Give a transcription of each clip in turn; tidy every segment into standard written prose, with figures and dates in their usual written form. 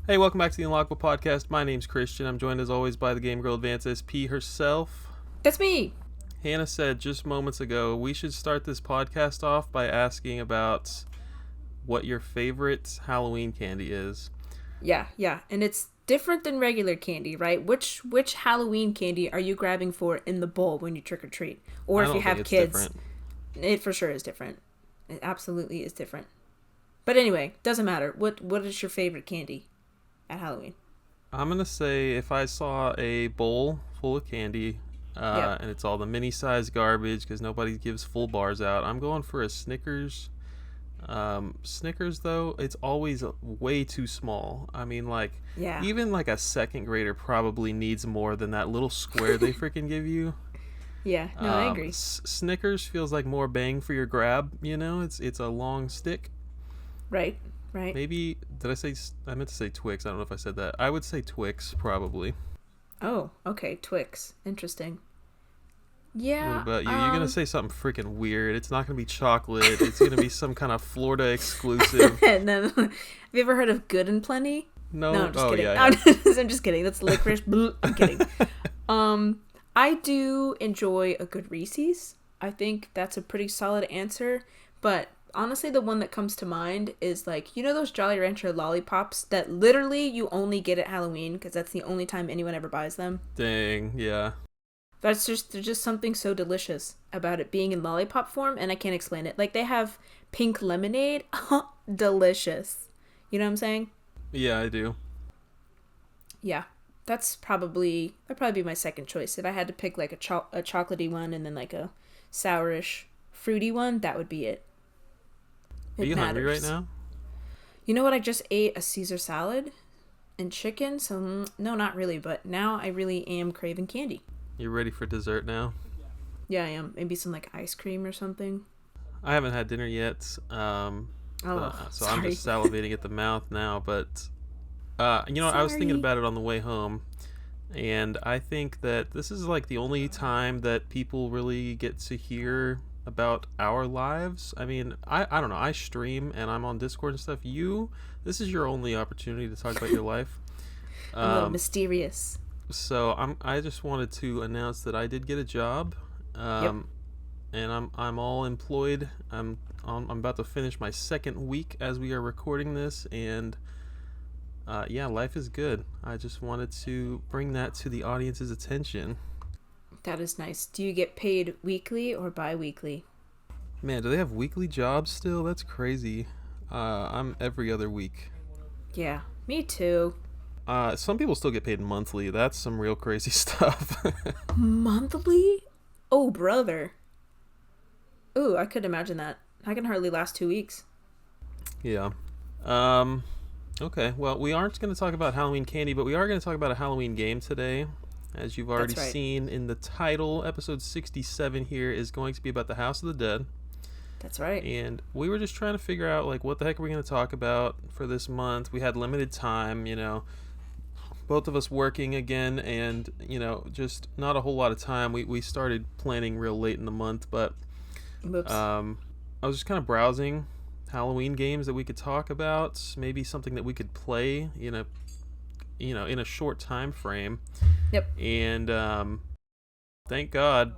Hey, welcome back to the Unlockable podcast. My name's Christian. I'm joined as always by the Game Girl Advanced SP herself. That's me. Hannah said just moments ago we should start this podcast off by asking about what your favorite Halloween candy is. Yeah. And it's different than regular candy, right? Which Halloween candy are you grabbing for in the bowl when you trick or treat? Or I if you don't think have it's kids, different. it for sure is different. It absolutely is different. But anyway, doesn't matter. What is your favorite candy at Halloween? I'm going to say if I saw a bowl full of candy Yep. and it's all the mini-sized garbage because nobody gives full bars out, I'm going for a Snickers. Snickers, though, it's always way too small. I mean, Yeah. even like a second grader probably needs more than that little square they freaking give you. Yeah. No, I agree. Snickers feels like more bang for your grab. It's a long stick. Right. Right. Maybe did I say? I meant to say Twix. I don't know if I said that. I would say Twix probably. Oh, okay. Twix. Interesting. What Yeah. about you? You're gonna say something freaking weird. It's not gonna be chocolate. It's gonna be some kind of Florida exclusive. And then, have you ever heard of Good and Plenty? No. No, I'm just kidding. Yeah. I'm just kidding. That's licorice. I'm kidding. I do enjoy a good Reese's. I think that's a pretty solid answer. But honestly, the one that comes to mind is those Jolly Rancher lollipops that literally you only get at Halloween because that's the only time anyone ever buys them. Dang. Yeah. There's just something so delicious about it being in lollipop form, and I can't explain it. Like they have pink lemonade, delicious. You know what I'm saying? Yeah, I do. Yeah, that'd probably be my second choice. If I had to pick like a chocolatey one and then like a sourish, fruity one, that would be it. Are you hungry right now? You know what? I just ate a Caesar salad and chicken, so no, not really. But now I really am craving candy. You ready for dessert now? Yeah, I am. Maybe some like ice cream or something. I haven't had dinner yet. So I'm sorry. just salivating at the mouth now. But I was thinking Sorry. about it on the way home, and I think that this is like the only time that people really get to hear about our lives. I mean, I don't know. I stream and I'm on Discord and stuff. This is your only opportunity to talk about your life. I'm a little mysterious. So I just wanted to announce that I did get a job, Yep. and I'm all employed. I'm about to finish my second week as we are recording this, and yeah, life is good. I just wanted to bring that to the audience's attention. That is nice. Do you get paid weekly or bi-weekly? Man, do they have weekly jobs still? That's crazy. I'm every other week. Yeah, me too. Some people still get paid monthly. That's some real crazy stuff. Monthly? Oh, brother. Ooh, I could imagine that. I can hardly last 2 weeks. Yeah. Okay, well, we aren't going to talk about Halloween candy, but we are going to talk about a Halloween game today. As you've already That's right. seen in the title, episode 67 here is going to be about the House of the Dead. That's right. And we were just trying to figure out, like, what the heck are we going to talk about for this month? We had limited time, both of us working again, and, just not a whole lot of time. We started planning real late in the month, but Whoops. I was just kind of browsing Halloween games that we could talk about, maybe something that we could play in a short time frame. Yep. And thank God,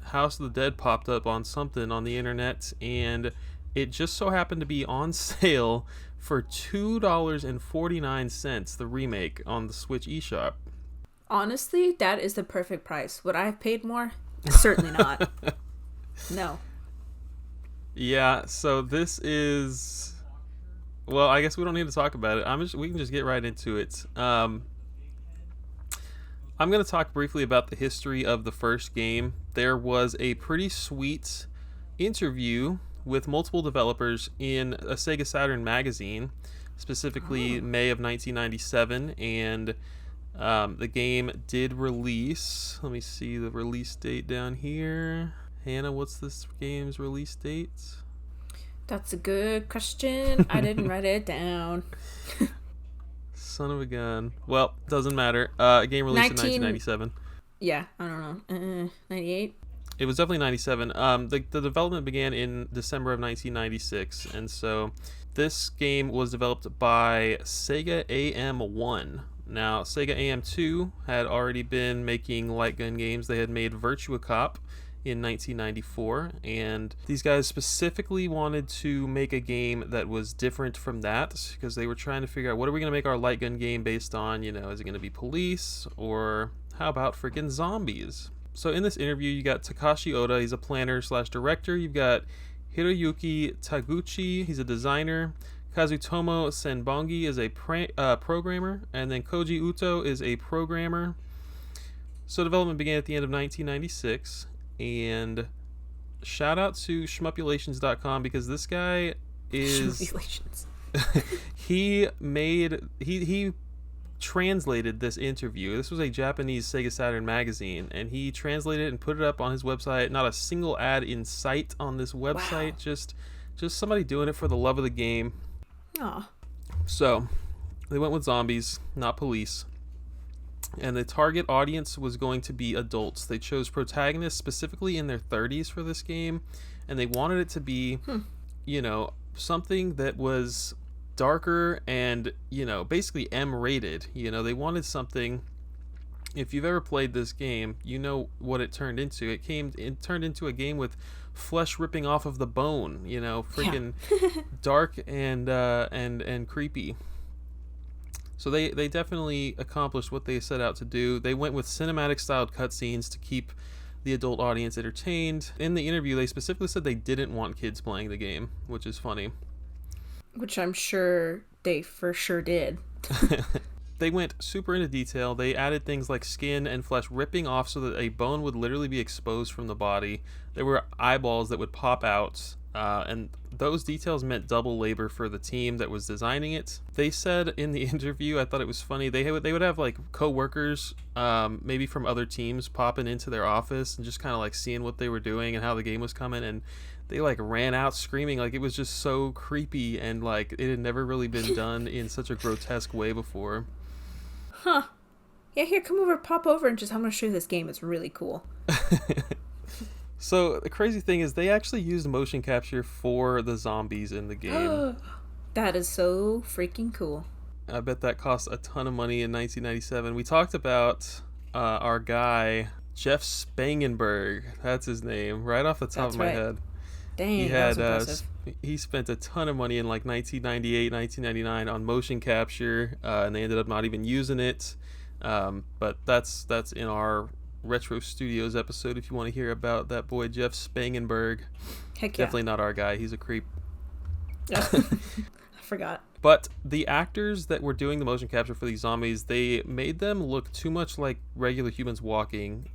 House of the Dead popped up on something on the internet, and it just so happened to be on sale for $2.49, the remake on the Switch eShop. Honestly, that is the perfect price. Would I have paid more? Certainly not. No. Yeah, so this is, well, I guess we don't need to talk about it. We can just get right into it. I'm going to talk briefly about the history of the first game. There was a pretty sweet interview with multiple developers in a Sega Saturn magazine, specifically May of 1997, and the game did release. Let me see the release date down here. Hannah, what's this game's release date? That's a good question. I didn't write it down. Son of a gun. Well, doesn't matter. Game released in 1997. Yeah, I don't know. 98? It was definitely 97. The development began in December of 1996, and so This game was developed by Sega AM1. Now, Sega AM2 had already been making light gun games. They had made Virtua Cop in 1994, and these guys specifically wanted to make a game that was different from that because they were trying to figure out, what are we going to make our light gun game based on? You know, is it going to be police, or how about freaking zombies? So in this interview, you got Takashi Oda, he's a planner slash director. You've got Hiroyuki Taguchi, he's a designer. Kazutomo Senbongi is a programmer, and then Koji Uto is a programmer. So development began at the end of 1996, and shout out to shmupulations.com because this guy is he translated this interview. This was a Japanese Sega Saturn magazine, and he translated it and put it up on his website. Not a single ad in sight on this website. Wow. Just somebody doing it for the love of the game. Aww. So they went with zombies, not police. And the target audience was going to be adults. They chose protagonists specifically in their 30s for this game, and they wanted it to be, you know, something that was darker and, you know, basically M-rated. You know, they wanted something. If you've ever played this game, you know what it turned into. It turned into a game with flesh ripping off of the bone. You know, freaking dark and creepy. So they definitely accomplished what they set out to do. They went with cinematic styled cutscenes to keep the adult audience entertained. In the interview, they specifically said they didn't want kids playing the game, which is funny. Which I'm sure they for sure did. They went super into detail. They added things like skin and flesh ripping off so that a bone would literally be exposed from the body. There were eyeballs that would pop out, and those details meant double labor for the team that was designing it. They said in the interview, I thought it was funny, they would have like co-workers, maybe from other teams, popping into their office and just kind of like seeing what they were doing and how the game was coming, and they like ran out screaming. Like, it was just so creepy, and like it had never really been done in such a grotesque way before. Huh. Yeah, here, come over, pop over, and I'm going to show you this game. It's really cool. So the crazy thing is they actually used motion capture for the zombies in the game. That is so freaking cool. I bet that cost a ton of money in 1997. We talked about our guy, Jeff Spangenberg. That's his name, right off the top of my head. Dang, that was impressive. He spent a ton of money in like 1998, 1999 on motion capture, and they ended up not even using it. But that's in our Retro Studios episode if you want to hear about that boy Jeff Spangenberg. Heck yeah. Definitely not our guy. He's a creep. I forgot. But the actors that were doing the motion capture for these zombies, they made them look too much like regular humans walking.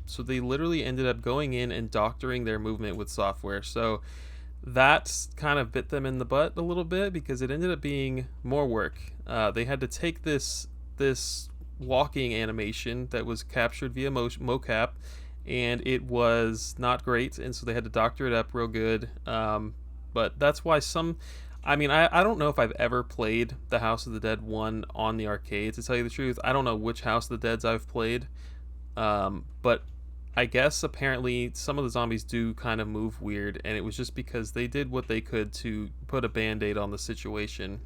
So they literally ended up going in and doctoring their movement with software. So that kind of bit them in the butt a little bit because it ended up being more work. They had to take this walking animation that was captured via mocap, and it was not great, and so they had to doctor it up real good. But that's why I don't know if I've ever played the House of the Dead 1 on the arcade, to tell you the truth. I don't know which House of the Deads I've played, but I guess apparently some of the zombies do kind of move weird, and it was just because they did what they could to put a band-aid on the situation.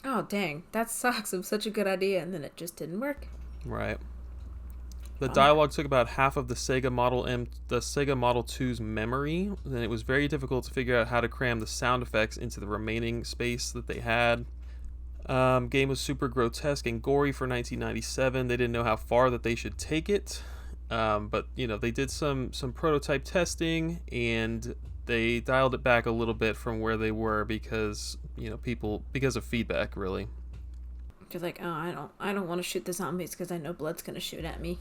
Oh, dang. That sucks. It was such a good idea, and then it just didn't work. Right. The dialogue took about half of the Sega Model 2's memory, and it was very difficult to figure out how to cram the sound effects into the remaining space that they had. Game was super grotesque and gory for 1997. They didn't know how far that they should take it, but they did some prototype testing, and they dialed it back a little bit from where they were because of feedback, really. You're like, oh, I don't want to shoot the zombies because I know blood's gonna shoot at me.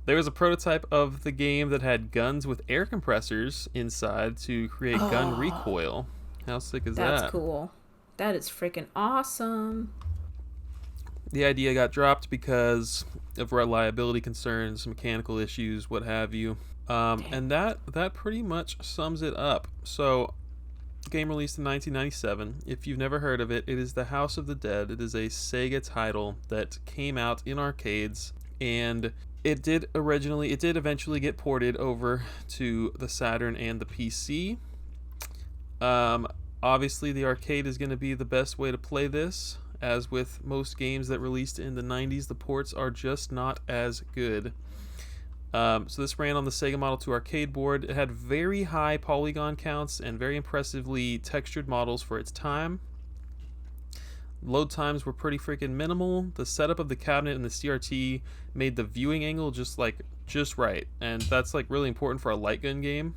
There was a prototype of the game that had guns with air compressors inside to create gun recoil. How sick is that? That's cool. That is freaking awesome. The idea got dropped because of reliability concerns, mechanical issues, what have you. And that pretty much sums it up. So, game released in 1997. If you've never heard of it, it is The House of the Dead. It is a Sega title that came out in arcades, and it did eventually get ported over to the Saturn and the PC. Um, Obviously, the arcade is going to be the best way to play this. As with most games that released in the 90s, the ports are just not as good. So this ran on the Sega Model 2 arcade board. It had very high polygon counts and very impressively textured models for its time. Load times were pretty freaking minimal. The setup of the cabinet and the CRT made the viewing angle just right, and that's like really important for a light gun game.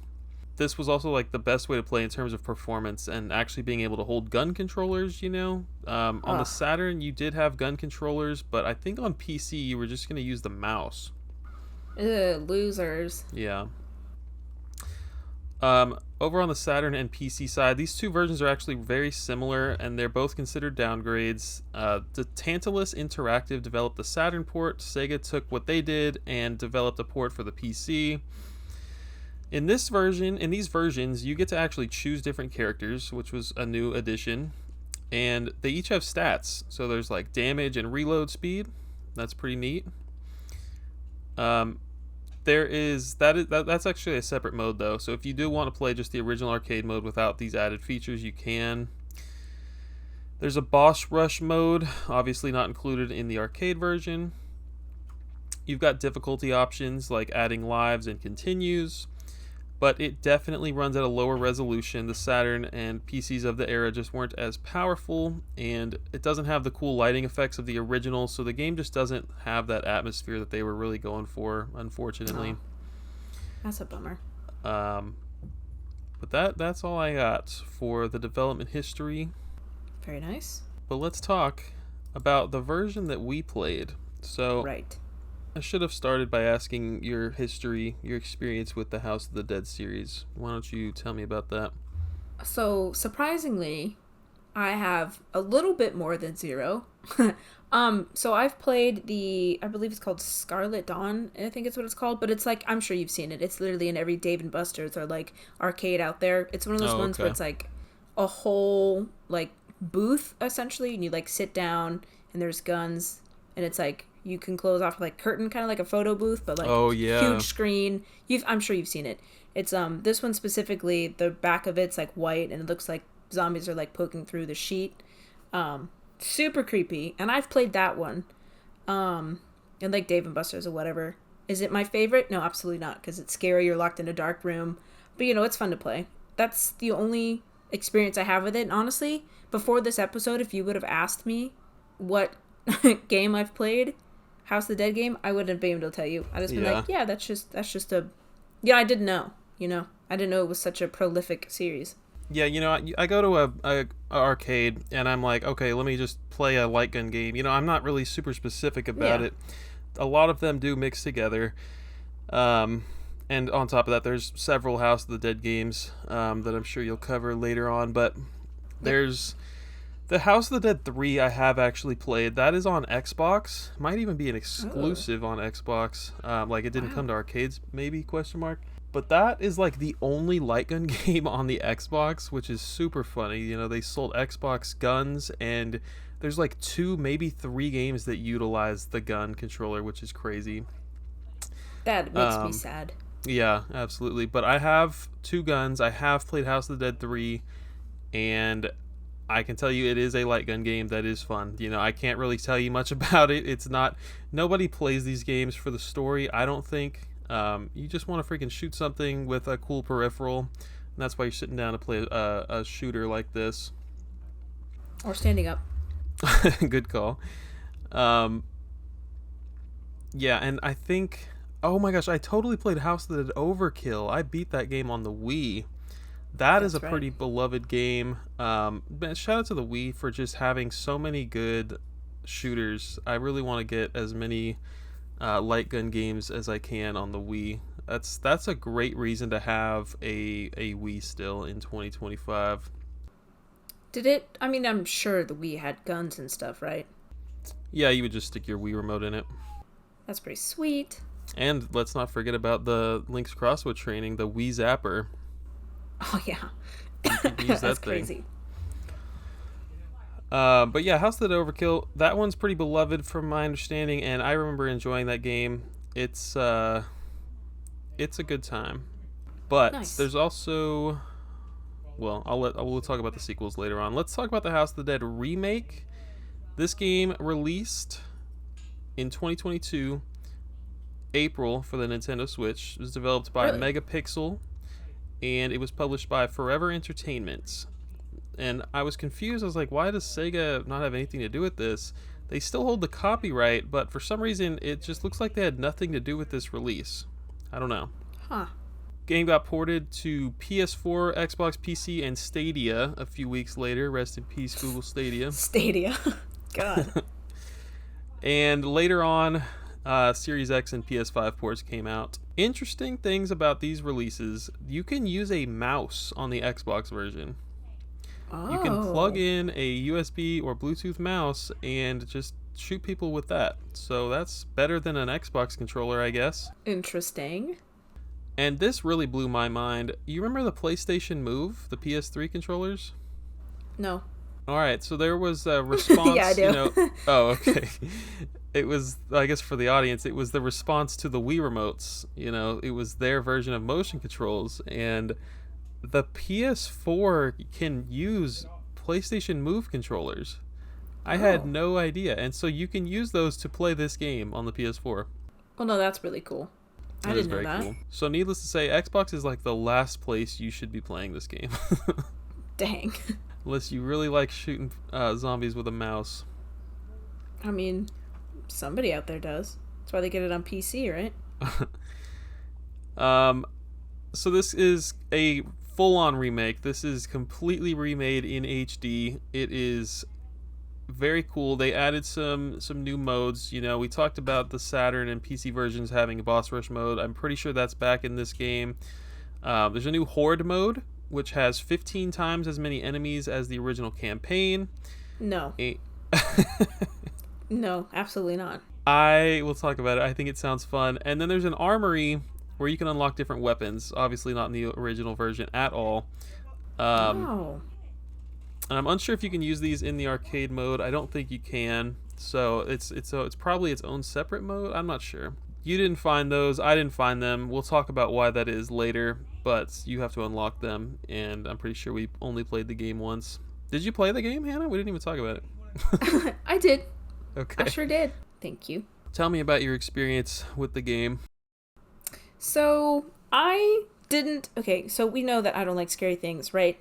This was also like the best way to play in terms of performance and actually being able to hold gun controllers. On the Ugh. Saturn you did have gun controllers, but I think on PC you were just going to use the mouse. Ugh, losers. Yeah. Over on the Saturn and PC side, these two versions are actually very similar, and they're both considered downgrades. The Tantalus Interactive developed the Saturn port. Sega took what they did and developed a port for the PC. In these versions, you get to actually choose different characters, which was a new addition, and they each have stats. So there's like damage and reload speed. That's pretty neat. That's actually a separate mode though. So if you do want to play just the original arcade mode without these added features, you can. There's a boss rush mode, obviously not included in the arcade version. You've got difficulty options like adding lives and continues, but it definitely runs at a lower resolution. The Saturn and PCs of the era just weren't as powerful, and it doesn't have the cool lighting effects of the original, so the game just doesn't have that atmosphere that they were really going for, unfortunately. Oh, that's a bummer. Um, but that's all I got for the development history. Very nice. But let's talk about the version that we played. So Right. I should have started by asking your history, your experience with the House of the Dead series. Why don't you tell me about that? So, surprisingly, I have a little bit more than 0. So I've played I believe it's called Scarlet Dawn, I think it's what it's called, but it's like, I'm sure you've seen it. It's literally in every Dave and Buster's or like arcade out there. It's one of those ones where Okay. it's like a whole like booth essentially, and you like sit down and there's guns, and it's like you can close off like curtain, kind of like a photo booth, but like Oh yeah. huge screen. I'm sure you've seen it. It's this one specifically, the back of it's like white and it looks like zombies are like poking through the sheet. Super creepy, and I've played that one. And like Dave and Buster's or whatever. Is it my favorite? No, absolutely not, because it's scary. You're locked in a dark room, but it's fun to play. That's the only experience I have with it. And honestly, before this episode, if you would have asked me what game I've played, House of the Dead game, I wouldn't have been able to tell you. I'd just been Yeah. like, yeah, that's just a, yeah, I didn't know. I didn't know it was such a prolific series. Yeah, I go to a arcade and I'm like, okay, let me just play a light gun game. I'm not really super specific about Yeah. it. A lot of them do mix together. And on top of that, there's several House of the Dead games that I'm sure you'll cover later on. But there's the House of the Dead 3 I have actually played. That is on Xbox. Might even be an exclusive on Xbox. Like it didn't Wow. come to arcades, maybe, question mark. But that is like the only light gun game on the Xbox, which is super funny. They sold Xbox guns, and there's like 2, maybe 3 games that utilize the gun controller, which is crazy. That makes me Um, sad. Yeah, absolutely. But I have 2 guns. I have played House of the Dead 3, and I can tell you it is a light gun game that is fun. I can't really tell you much about it. It's not. Nobody plays these games for the story, I don't think. You just want to freaking shoot something with a cool peripheral, and that's why you're sitting down to play a shooter like this. Or standing up. Good call. Um, yeah, and I think. Oh my gosh, I totally played House of the Dead Overkill. I beat that game on the Wii. That is That's a right. pretty beloved game. Man, shout out to the Wii for just having so many good shooters. I really want to get as many light gun games as I can on the Wii. That's a great reason to have a Wii still in 2025. Did it? I mean, I'm sure the Wii had guns and stuff, right? Yeah, you would just stick your Wii remote in it. That's pretty sweet. And let's not forget about the Link's Crossword training, the Wii Zapper. Oh, yeah. You could use that That's thing. crazy. But yeah, House of the Dead Overkill, that one's pretty beloved from my understanding, and I remember enjoying that game. It's a good time. But Nice. there's also well, we'll talk about the sequels later on. Let's talk about the House of the Dead remake. This game released in 2022, April, for the Nintendo Switch. It was developed by Really? Megapixel, and it was published by Forever Entertainment. And I was confused. I was like, why does Sega not have anything to do with this? They still hold the copyright, but for some reason, it just looks like they had nothing to do with this release. I don't know. Huh. Game got ported to PS4, Xbox, PC, and Stadia a few weeks later. Rest in peace, Google Stadia. Stadia. God. And later on, Series X and PS5 ports came out. Interesting things about these releases: you can use a mouse on the Xbox version. Oh. You can plug in a USB or Bluetooth mouse and just shoot people with that. So that's better than an Xbox controller, I guess. Interesting. And this really blew my mind. You remember the PlayStation Move, the PS3 controllers? No. All right, so there was a response. Yeah, I do. Oh, okay. It was, I guess, for the audience, it was the response to the Wii remotes. It was their version of motion controls, and the PS4 can use PlayStation Move controllers. I had no idea, and so you can use those to play this game on the PS4. Well, no, that's really cool. I didn't know that. Cool. So needless to say, Xbox is like the last place you should be playing this game. Dang. Unless you really like shooting zombies with a mouse. I mean, somebody out there does. That's why they get it on PC, right? So this is a full-on remake. This is completely remade in HD. It is very cool. They added some new modes. We talked about the Saturn and PC versions having a boss rush mode. I'm pretty sure that's back in this game. There's a new horde mode, which has 15 times as many enemies as the original campaign. No. No, absolutely not. I will talk about it. I think it sounds fun. And then there's an armory where you can unlock different weapons. Obviously not in the original version at all. Oh. And I'm unsure if you can use these in the arcade mode. I don't think you can. So it's probably its own separate mode. I'm not sure. You didn't find those. I didn't find them. We'll talk about why that is later. But you have to unlock them. And I'm pretty sure we only played the game once. Did you play the game, Hannah? We didn't even talk about it. I did. Okay. I sure did. Thank you. Tell me about your experience with the game. So, I didn't... Okay, so we know that I don't like scary things, right?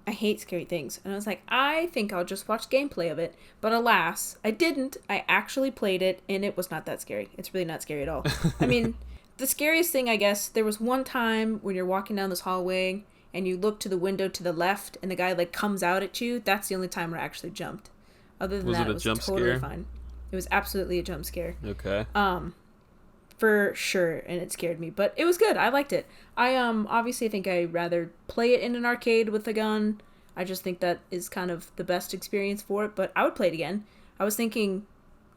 I hate scary things. And I was like, I think I'll just watch gameplay of it. But alas, I didn't. I actually played it, and it was not that scary. It's really not scary at all. I mean, the scariest thing, I guess, there was one time when you're walking down this hallway, and you look to the window to the left, and the guy, comes out at you. That's the only time where I actually jumped. Other than that, it was totally fine. It was absolutely a jump scare. Okay. For sure, and it scared me, but it was good. I liked it. I obviously think I'd rather play it in an arcade with a gun. I just think that is kind of the best experience for it, but I would play it again. I was thinking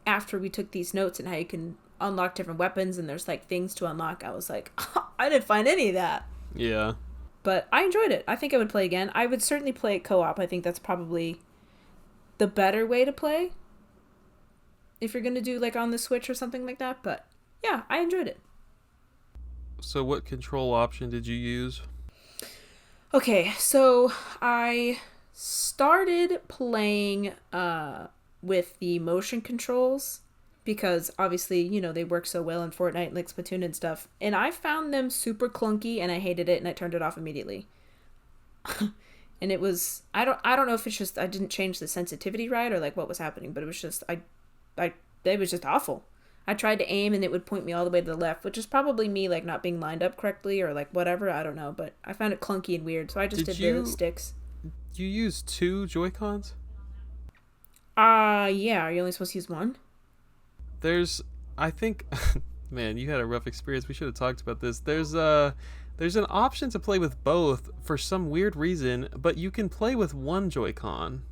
after we took these notes and how you can unlock different weapons and there's things to unlock, I was like, I didn't find any of that. Yeah. But I enjoyed it. I think I would play again. I would certainly play it co-op. I think that's probably the better way to play if you're going to do on the Switch or something like that, but yeah, I enjoyed it. So what control option did you use? Okay, so I started playing with the motion controls because obviously, they work so well in Fortnite, Splatoon and stuff. And I found them super clunky and I hated it and I turned it off immediately. And it was, I don't know if it's just I didn't change the sensitivity right or what was happening, but it was just it was just awful. I tried to aim and it would point me all the way to the left, which is probably me not being lined up correctly or whatever, I don't know, but I found it clunky and weird, so I just did the sticks. You use 2 Joy-Cons? Yeah, are you only supposed to use one? I think man, you had a rough experience. We should have talked about this. There's an option to play with both for some weird reason, but you can play with one Joy-Con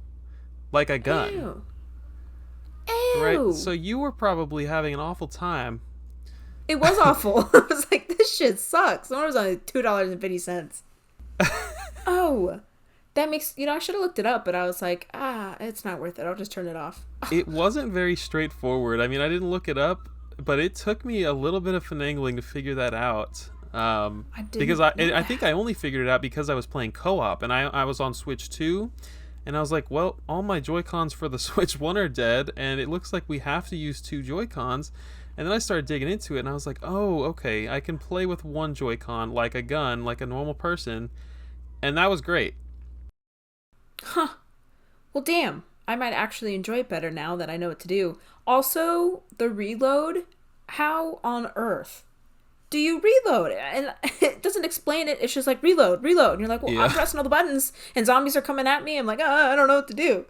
like a gun. Ew. Right, so you were probably having an awful time. It was awful. I was like, this shit sucks. The one was only $2.50. Oh, that makes, I should have looked it up, but I was like, it's not worth it. I'll just turn it off. It wasn't very straightforward. I mean, I didn't look it up, but it took me a little bit of finagling to figure that out. I Because didn't know I think that. I only figured it out because I was playing co-op, and I was on Switch 2, and I was like, well, all my Joy-Cons for the Switch 1 are dead, and it looks like we have to use two Joy-Cons. And then I started digging into it, and I was like, oh, okay, I can play with one Joy-Con like a gun, like a normal person, and that was great. Huh. Well, damn. I might actually enjoy it better now that I know what to do. Also, the reload. How on earth do you reload? And it doesn't explain it. It's just like reload, reload. And you're like, well, I'm Yeah. pressing all the buttons and zombies are coming at me. I'm like, I don't know what to do.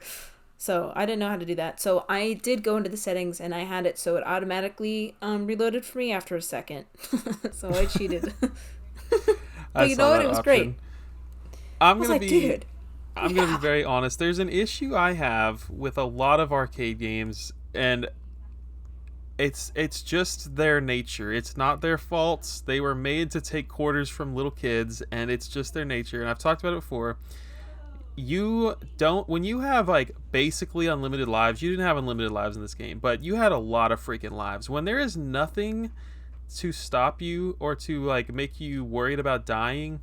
So I didn't know how to do that. So I did go into the settings and I had it so it automatically reloaded for me after a second. So I cheated. I But you saw know what? that It was great. option. I'm I was gonna like, be dude, I'm gonna be yeah. very honest. There's an issue I have with a lot of arcade games, and it's just their nature. It's not their faults. They were made to take quarters from little kids, and it's just their nature. And I've talked about it before. You don't when you have like basically unlimited lives. You didn't have unlimited lives in this game, but you had a lot of freaking lives. When there is nothing to stop you or to like make you worried about dying,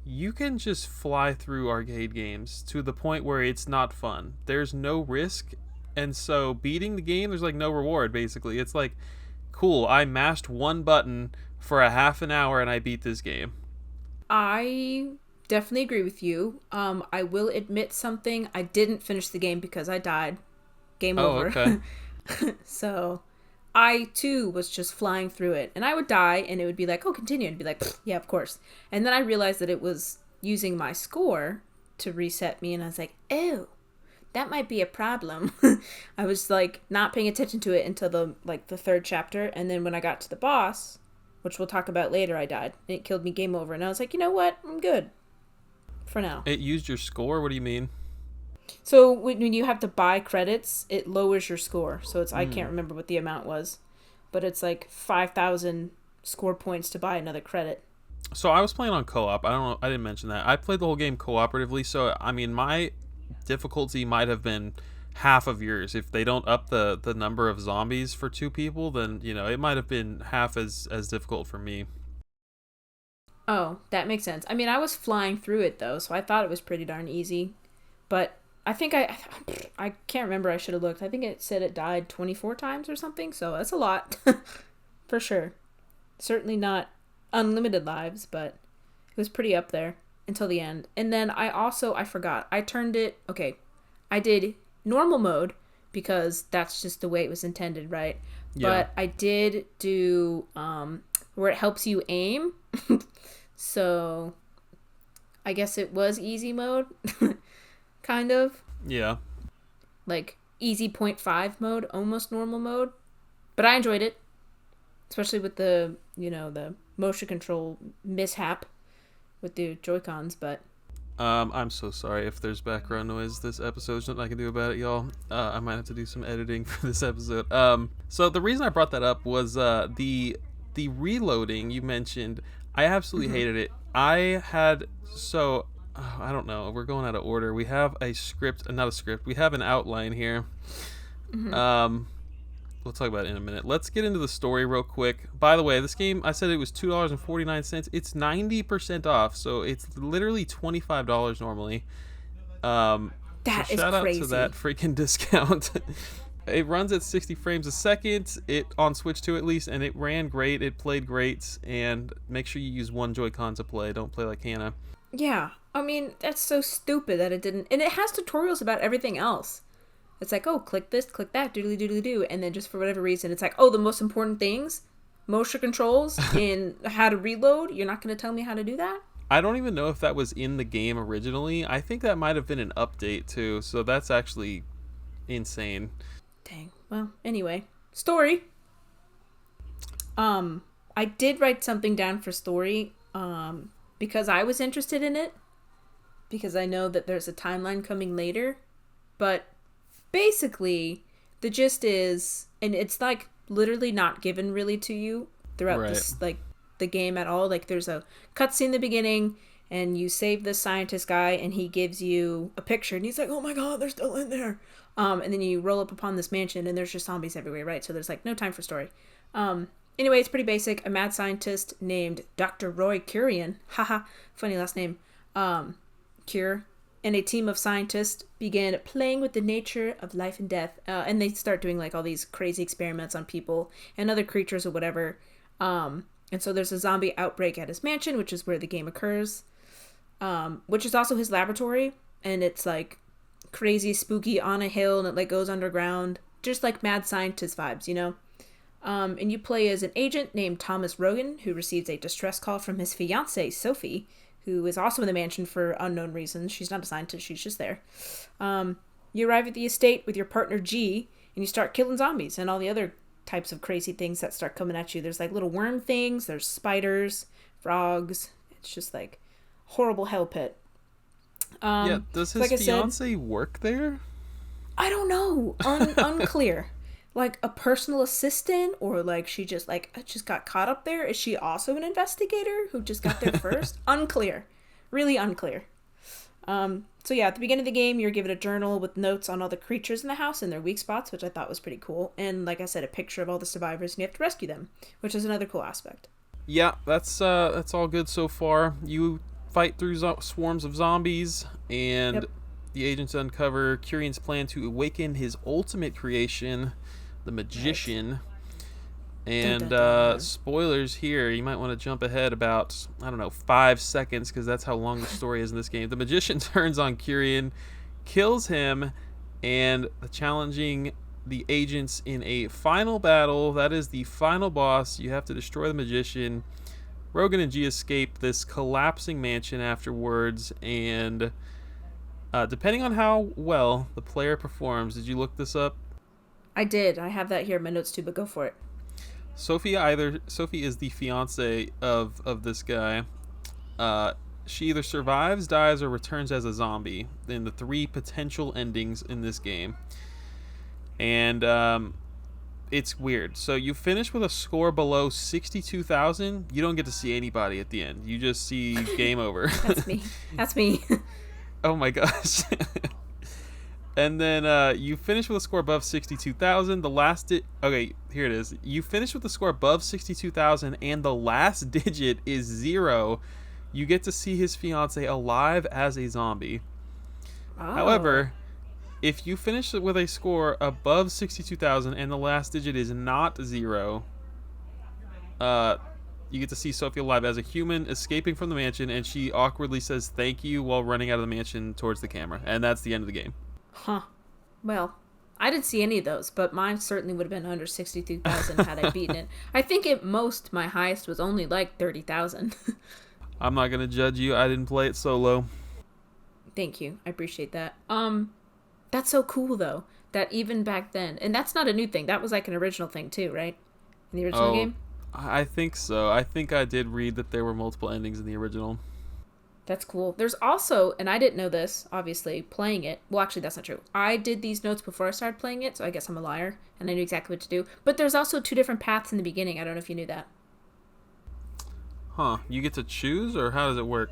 you can just fly through arcade games to the point where it's not fun. There's no risk, and so beating the game, there's like no reward basically. It's like, cool, I mashed one button for a half an hour and I beat this game. I definitely agree with you. I will admit something. I didn't finish the game because I died. Game Oh, over. okay. So I too was just flying through it. And I would die and it would be like, oh, continue. And be like, yeah, of course. And then I realized that it was using my score to reset me. And I was like, oh, that might be a problem. I was like not paying attention to it until the third chapter. And then when I got to the boss, which we'll talk about later, I died. And it killed me, game over. And I was like, you know what? I'm good for now. It used your score? What do you mean? So when you have to buy credits, it lowers your score. So it's I Hmm. can't remember what the amount was, but it's like 5,000 score points to buy another credit. So I was playing on co-op. I don't know. I didn't mention that. I played the whole game cooperatively. So I mean, my difficulty might have been half of yours. If they don't up the number of zombies for two people, then it might have been half as difficult for me. Oh, that makes sense. I mean, I was flying through it though, so I thought it was pretty darn easy. But I think I can't remember. I should have looked. I think it said it died 24 times or something. So that's a lot for sure. Certainly not unlimited lives, but it was pretty up there until the end. And then I forgot. I turned it. Okay, I did normal mode because that's just the way it was intended, right? Yeah. But I did do where it helps you aim. So I guess it was easy mode, kind of Yeah. like easy point 0.5 mode, almost normal mode. But I enjoyed it, especially with the motion control mishap with the Joy Cons. But I'm so sorry if there's background noise. This episode's nothing I can do about it, y'all. I might have to do some editing for this episode. So the reason I brought that up was the reloading you mentioned. I absolutely hated it. I had so I don't know. We're going out of order. We have a script, not a script. We have an outline here. Um, we'll talk about it in a minute. Let's get into the story real quick. By the way, this game, I said it was $2.49. It's 90% off, so it's literally $25 normally. So that is shout out to that crazy. freaking discount. It runs at 60 frames a second. It on Switch 2 at least, and it ran great. It played great, and make sure you use one Joy-Con to play. Don't play like Hannah. Yeah, I mean that's so stupid that it didn't. And it has tutorials about everything else. It's like, oh, click this, click that, doodly doodly doo, and then just for whatever reason, it's like, oh, the most important things, motion controls and how to reload. You're not going to tell me how to do that? I don't even know if that was in the game originally. I think that might have been an update too. So that's actually insane. Dang. Well, anyway, story. I did write something down for story, because I was interested in it, because I know that there's a timeline coming later, but basically, the gist is, and it's like literally not given really to you throughout Right. this, like the game at all. Like there's a cutscene in the beginning, and you save this scientist guy, and he gives you a picture, and he's like, "Oh my god, they're still in there." And then you roll up upon this mansion, and there's just zombies everywhere, right? So there's like no time for story. Anyway, it's pretty basic. A mad scientist named Dr. Roy Curian, haha, funny last name, Cure, and a team of scientists began playing with the nature of life and death. And they start doing like all these crazy experiments on people and other creatures or whatever. And so there's a zombie outbreak at his mansion, which is where the game occurs, which is also his laboratory. And it's like crazy, spooky on a hill, and it like goes underground. Just like mad scientist vibes, you know? And you play as an agent named Thomas Rogan, who receives a distress call from his fiancée, Sophie, who is also in the mansion for unknown reasons. She's not a scientist, she's just there. You arrive at the estate with your partner G, and you start killing zombies and all the other types of crazy things that start coming at you. There's like little worm things, there's spiders, frogs. It's just like horrible hell pit. Yeah, does his like fiance work there? I don't know. Unclear. Like a personal assistant, or like she just got caught up there. Is she also an investigator who just got there first? Unclear. Really unclear. So yeah, at the beginning of the game, you're given a journal with notes on all the creatures in the house and their weak spots, which I thought was pretty cool. And like I said, a picture of all the survivors, and you have to rescue them, which is another cool aspect. Yeah, that's all good so far. You fight through swarms of zombies, and Yep. the agents uncover Curian's plan to awaken his ultimate creation, the magician. And Dun, dun, dun. spoilers here, you might want to jump ahead about, I don't know, 5 seconds, because that's how long the story is in this game. The magician turns on Curian, kills him, and challenging the agents in a final battle. That is the final boss. You have to destroy the magician. Rogan and G escape this collapsing mansion afterwards, and depending on how well the player performs, did you look this up? I did. I have that here in my notes too, but go for it. Sophie is the fiance of this guy. She either survives, dies, or returns as a zombie in the 3 potential endings in this game. And it's weird. So you finish with a score below 62,000. You don't get to see anybody at the end. You just see game over. That's me. That's me. Oh my gosh. And then you finish with a score above 62,000. Okay, here it is. You finish with a score above 62,000, and the last digit is 0. You get to see his fiance alive as a zombie. Oh. However, if you finish with a score above 62,000 and the last digit is not 0, you get to see Sophie alive as a human escaping from the mansion, and she awkwardly says thank you while running out of the mansion towards the camera. And that's the end of the game. Huh. Well, I didn't see any of those, but mine certainly would have been under 62,000 had I beaten it. I think at most my highest was only like 30,000. I'm not going to judge you. I didn't play it solo. Thank you. I appreciate that. That's so cool though, that even back then, and that's not a new thing. That was like an original thing too, right? In the original game? I think so. I think I did read that there were multiple endings in the original. That's cool. There's also, and I didn't know this, obviously, playing it. Well, actually, that's not true. I did these notes before I started playing it, so I guess I'm a liar, and I knew exactly what to do. But there's also 2 different paths in the beginning. I don't know if you knew that. Huh. You get to choose, or how does it work?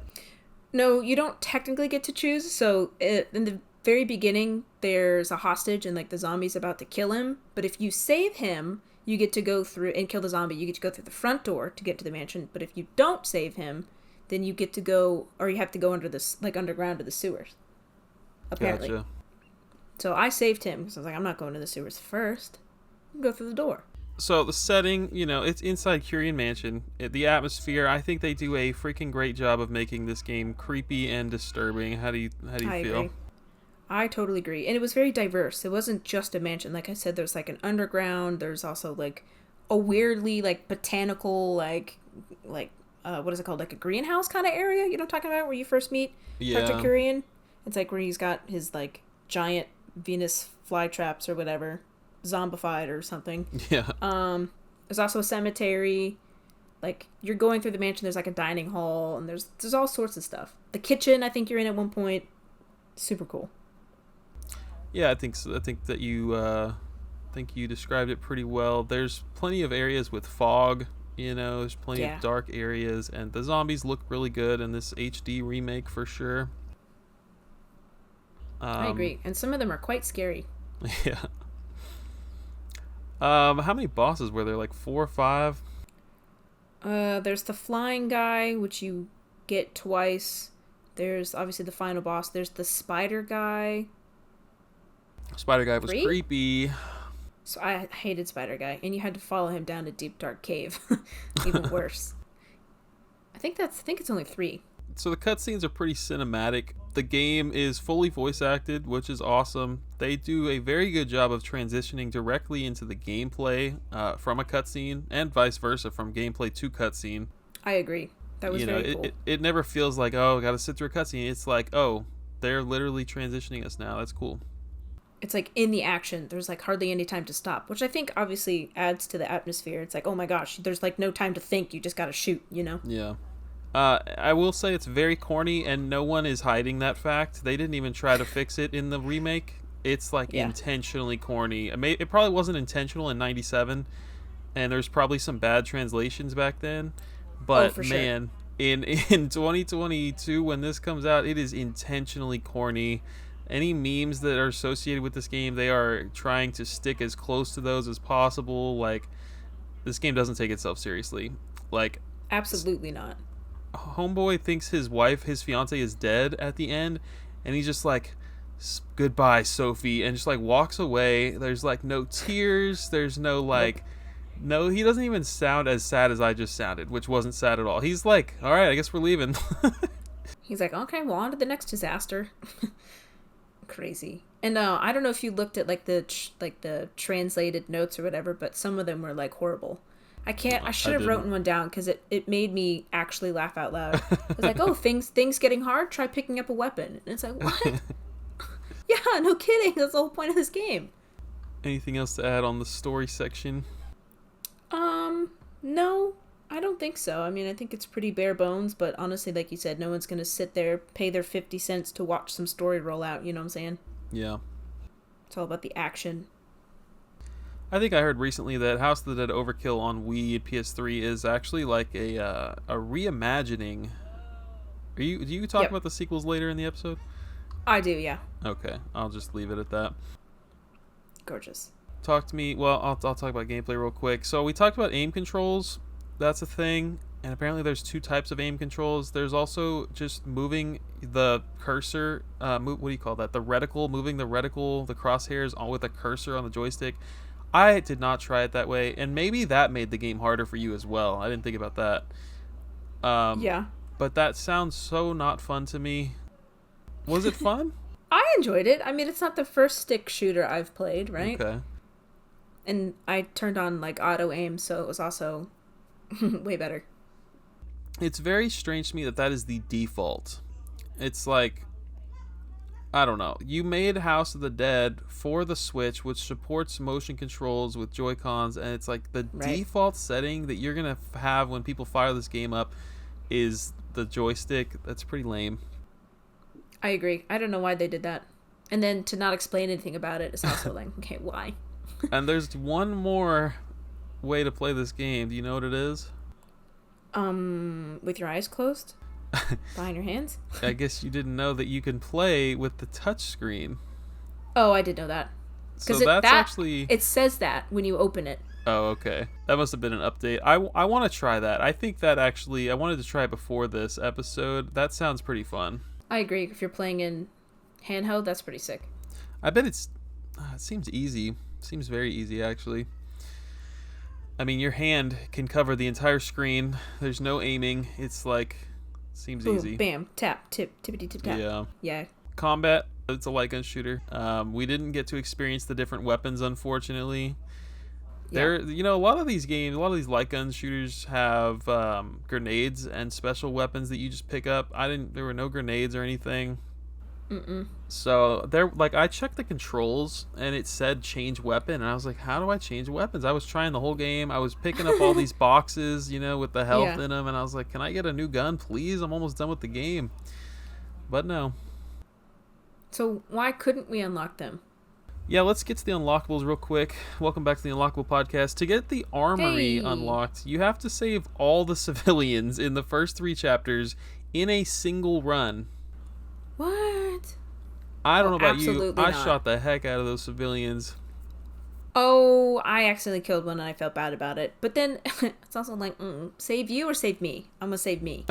No, you don't technically get to choose. So in the very beginning, there's a hostage, and like the zombie's about to kill him. But if you save him, you get to go through and kill the zombie. You get to go through the front door to get to the mansion. But if you don't save him, then you get to go, or you have to go under this, like underground to the sewers. Apparently. Gotcha. So I saved him because I was like, I'm not going to the sewers first. I'll go through the door. So the setting, it's inside Curian Mansion. The atmosphere, I think they do a freaking great job of making this game creepy and disturbing. How do you I feel? agree. I totally agree. And it was very diverse. It wasn't just a mansion. Like I said, there's like an underground. There's also like a weirdly like botanical, like what is it called? Like a greenhouse kind of area. You know what I'm talking about? Where you first meet Dr. Curian? It's like where he's got his like giant Venus flytraps or whatever, zombified or something. Yeah. There's also a cemetery. Like you're going through the mansion. There's like a dining hall, and there's all sorts of stuff. The kitchen, I think you're in at one point. Super cool. Yeah, I think so. I think that you described it pretty well. There's plenty of areas with fog. There's plenty of dark areas, and the zombies look really good in this HD remake for sure. I agree, and some of them are quite scary. Yeah. How many bosses were there? Like 4 or 5? There's the flying guy, which you get twice. There's obviously the final boss. There's the spider guy. Spider guy was 3? creepy. So I hated spider guy, and you had to follow him down a deep dark cave. Even worse. I think it's only 3. So the cutscenes are pretty cinematic. The game is fully voice acted, which is awesome. They do a very good job of transitioning directly into the gameplay from a cutscene, and vice versa, from gameplay to cutscene. I agree. That was very cool. It never feels like, oh, I gotta sit through a cutscene. It's like, oh, they're literally transitioning us now. That's cool. It's like in the action, there's like hardly any time to stop, which I think obviously adds to the atmosphere. It's like, oh my gosh, there's like no time to think. You just gotta shoot, you know? Yeah. I will say it's very corny, and no one is hiding that fact. They didn't even try to fix it in the remake. It's like intentionally corny. It probably wasn't intentional in '97, and there's probably some bad translations back then. But man, sure. in 2022, when this comes out, it is intentionally corny. Any memes that are associated with this game, they are trying to stick as close to those as possible. Like, this game doesn't take itself seriously. Like, absolutely not. Homeboy thinks his fiance is dead at the end, and he's just like, goodbye Sophie, and just like walks away. There's like no tears, there's no like no, he doesn't even sound as sad as I just sounded, which wasn't sad at all. He's like, all right, I guess we're leaving. He's like, okay, well, on to the next disaster. Crazy. And I don't know if you looked at like the translated notes or whatever, but some of them were like horrible. I should have written one down because it made me actually laugh out loud. It's like, oh, things getting hard, try picking up a weapon. And it's like, what? Yeah, no kidding. That's the whole point of this game. Anything else to add on the story section? No, I don't think so. I mean, I think it's pretty bare bones, but honestly, like you said, no one's going to sit there, pay their 50 cents to watch some story roll out, you know what I'm saying? Yeah. It's all about the action. I think I heard recently that House of the Dead Overkill on Wii and PS3 is actually like a reimagining. Do you talk about the sequels later in the episode? I do, yeah. Okay, I'll just leave it at that. Gorgeous. Talk to me. Well, I'll talk about gameplay real quick. So we talked about aim controls. That's a thing, and apparently there's 2 types of aim controls. There's also just moving the cursor. What do you call that? The reticle, moving the reticle, the crosshairs on with a cursor on the joystick. I did not try it that way, and maybe that made the game harder for you as well. I didn't think about that. Yeah. But that sounds so not fun to me. Was it fun? I enjoyed it. I mean, it's not the first stick shooter I've played, right? Okay. And I turned on like auto aim, so it was also way better. It's very strange to me that is the default. It's like, I don't know. You made House of the Dead for the Switch, which supports motion controls with Joy-Cons, and it's like the default setting that you're going to have when people fire this game up is the joystick. That's pretty lame. I agree. I don't know why they did that. And then to not explain anything about it is also like, okay, why? And there's one more way to play this game. Do you know what it is? With your eyes closed? Behind your hands? I guess you didn't know that you can play with the touch screen. Oh, I did know that. So that's actually... It says that when you open it. Oh, okay. That must have been an update. I want to try that. I think that actually... I wanted to try it before this episode. That sounds pretty fun. I agree. If you're playing in handheld, that's pretty sick. I bet it seems easy. Seems very easy, actually. I mean, your hand can cover the entire screen. There's no aiming. It's like... Seems boom, easy. Bam, tap, tippity tip tap. Yeah. Yeah. Combat, it's a light gun shooter. We didn't get to experience the different weapons, unfortunately. Yeah. A lot of these games, a lot of these light gun shooters have grenades and special weapons that you just pick up. There were no grenades or anything. Mm-mm. So I checked the controls and it said change weapon, and I was like, how do I change weapons? I was trying the whole game. I was picking up all these boxes, with the health in them, and I was like, can I get a new gun, please? I'm almost done with the game. But no. So why couldn't we unlock them? Yeah, let's get to the unlockables real quick. Welcome back to the Unlockable podcast. To get the armory unlocked, you have to save all the civilians in the first 3 chapters in a single run. What? I don't know about you. I shot the heck out of those civilians. Oh no, I accidentally killed one and I felt bad about it. But then it's also like, save you or save me? I'm gonna save me.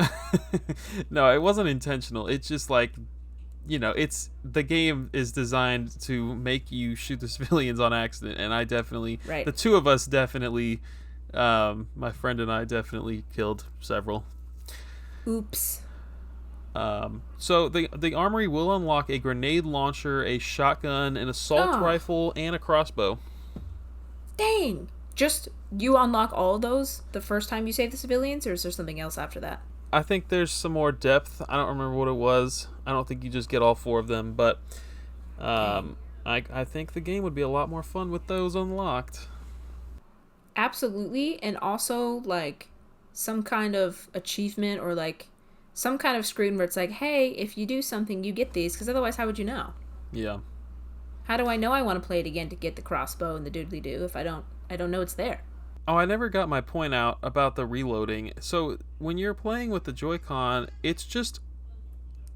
No, it wasn't intentional. It's just like, it's the game is designed to make you shoot the civilians on accident, and I definitely, Right. the two of us definitely, my friend and I definitely killed several. Oops. So the armory will unlock a grenade launcher, a shotgun, an assault Oh, rifle, and a crossbow. dang. Just you unlock all of those the first time you save the civilians, or is there something else after that? I think there's some more depth. I don't remember what it was. I don't think you just get all four of them, but Dang. I think the game would be a lot more fun with those unlocked. Absolutely. And also, like, some kind of achievement or, like, some kind of screen where it's like, hey, if you do something, you get these. Because otherwise, how would you know? Yeah. How do I know I want to play it again to get the crossbow and the doodly doo if I don't know it's there? Oh, I never got my point out about the reloading. So when you're playing with the Joy-Con, it's just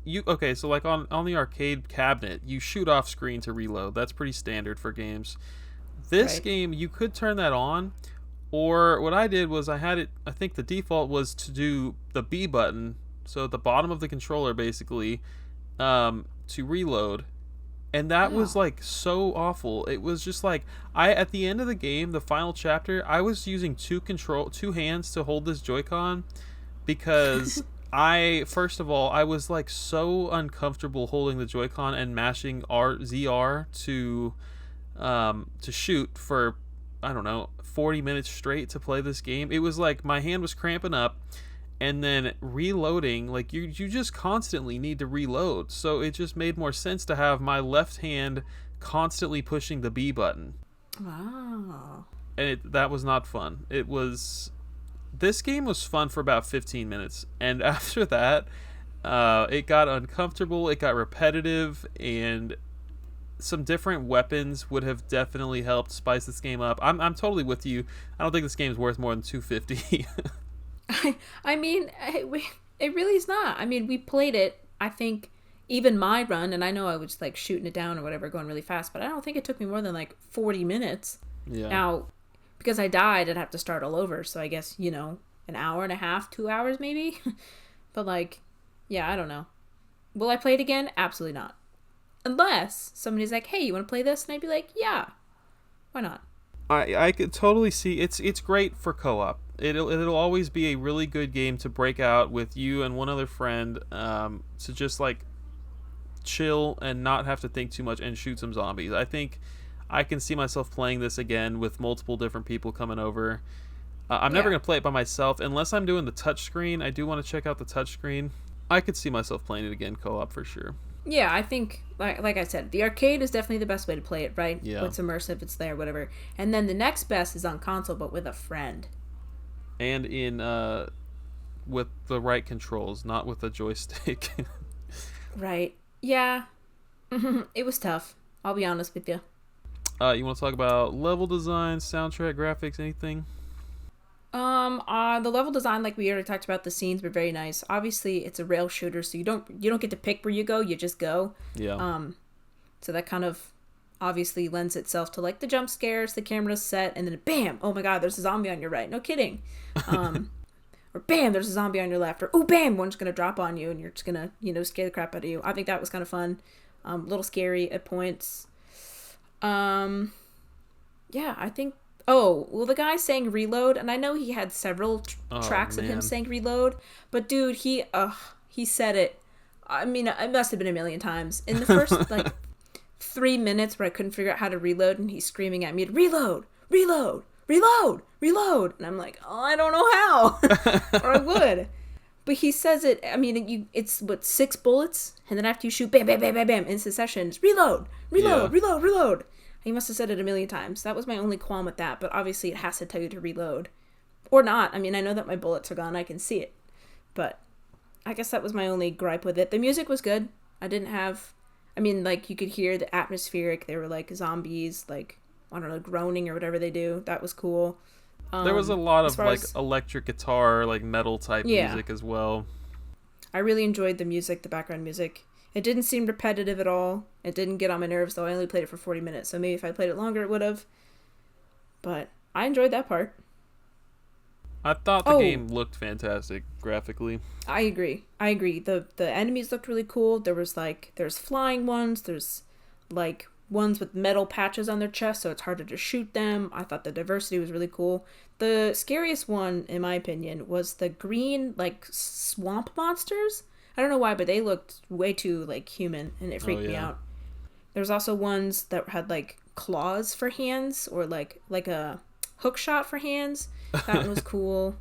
you. Okay, so like on the arcade cabinet, you shoot off screen to reload. That's pretty standard for games. This Right. game, you could turn that on, or what I did was I had it. I think the default was to do the B button, so at the bottom of the controller, basically, to reload. And that was Oh. like so awful. It was just like I at the end of the game, the final chapter, I was using two hands to hold this Joy-Con because I first of all, I was like so uncomfortable holding the Joy-Con and mashing RZR to shoot for I don't know, 40 minutes straight to play this game. It was like my hand was cramping up, and then reloading, like you just constantly need to reload, so it just made more sense to have my left hand constantly pushing the B button. Wow. And that was not fun. This game was fun for about 15 minutes, and after that, it got uncomfortable, it got repetitive, and some different weapons would have definitely helped spice this game up. I'm totally with you. I don't think this game's worth more than 250. I mean, it really is not. I mean, we played it, I think, even my run, and I know I was like shooting it down or whatever, going really fast, but I don't think it took me more than like 40 minutes. Yeah. Now, because I died, I'd have to start all over, so I guess, an hour and a half, 2 hours maybe. But like, yeah, I don't know. Will I play it again? Absolutely not. Unless somebody's like, hey, you want to play this? And I'd be like, yeah, why not? I could totally see it's great for co-op. It'll always be a really good game to break out with you and one other friend, to just like chill and not have to think too much and shoot some zombies. I think I can see myself playing this again with multiple different people coming over. I'm never Yeah. gonna play it by myself unless I'm doing the touchscreen. I do want to check out the touchscreen. I could see myself playing it again co-op for sure. Yeah, I think, like I said, the arcade is definitely the best way to play it, right? Yeah, It's immersive, it's there, whatever. And then the next best is on console, but with a friend. and in with the right controls, not with a joystick. Right. Yeah. It was tough. I'll be honest with you. You want to talk about level design, soundtrack, graphics, anything? The level design, like we already talked about, the scenes were very nice. Obviously, it's a rail shooter, so you don't get to pick where you go. You just go. Yeah. So that kind of obviously lends itself to like the jump scares, the camera's set, and then bam! Oh my God, there's a zombie on your right. No kidding. Or bam, there's a zombie on your left. Or oh bam, one's gonna drop on you, and you're just gonna scare the crap out of you. I think that was kind of fun. A little scary at points. Yeah, I think. Oh, well, the guy saying reload, and I know he had several Oh tracks of him man. saying reload, but dude, he said it. I mean, it must have been a million times in the first like 3 minutes where I couldn't figure out how to reload, and he's screaming at me, "Reload, reload, reload, reload," and I'm like, "Oh, I don't know how," or I would. But he says it. I mean, it's what, 6 bullets, and then after you shoot, bam, bam, bam, bam, bam, in succession, it's reload, Yeah. reload, reload, reload. He must have said it a million times. That was my only qualm with that. But obviously, it has to tell you to reload, or not. I mean, I know that my bullets are gone. I can see it, but I guess that was my only gripe with it. The music was good. I didn't have. I mean, like you could hear the atmospheric. They were like zombies, like I don't know, groaning or whatever they do. That was cool. There was a lot As of far like as electric guitar, like metal type yeah, music as well. I really enjoyed the music, the background music. It didn't seem repetitive at all. It didn't get on my nerves, though I only played it for 40 minutes, so maybe if I played it longer, it would have. But I enjoyed that part. I thought the Oh, game looked fantastic graphically. I agree. I agree. The enemies looked really cool. There's flying ones. There's like ones with metal patches on their chest, so it's harder to shoot them. I thought the diversity was really cool. The scariest one, in my opinion, was the green like swamp monsters. I don't know why, but they looked way too like human, and it Oh freaked me yeah. out. There's also ones that had like claws for hands, or like a hook shot for hands. That one was cool.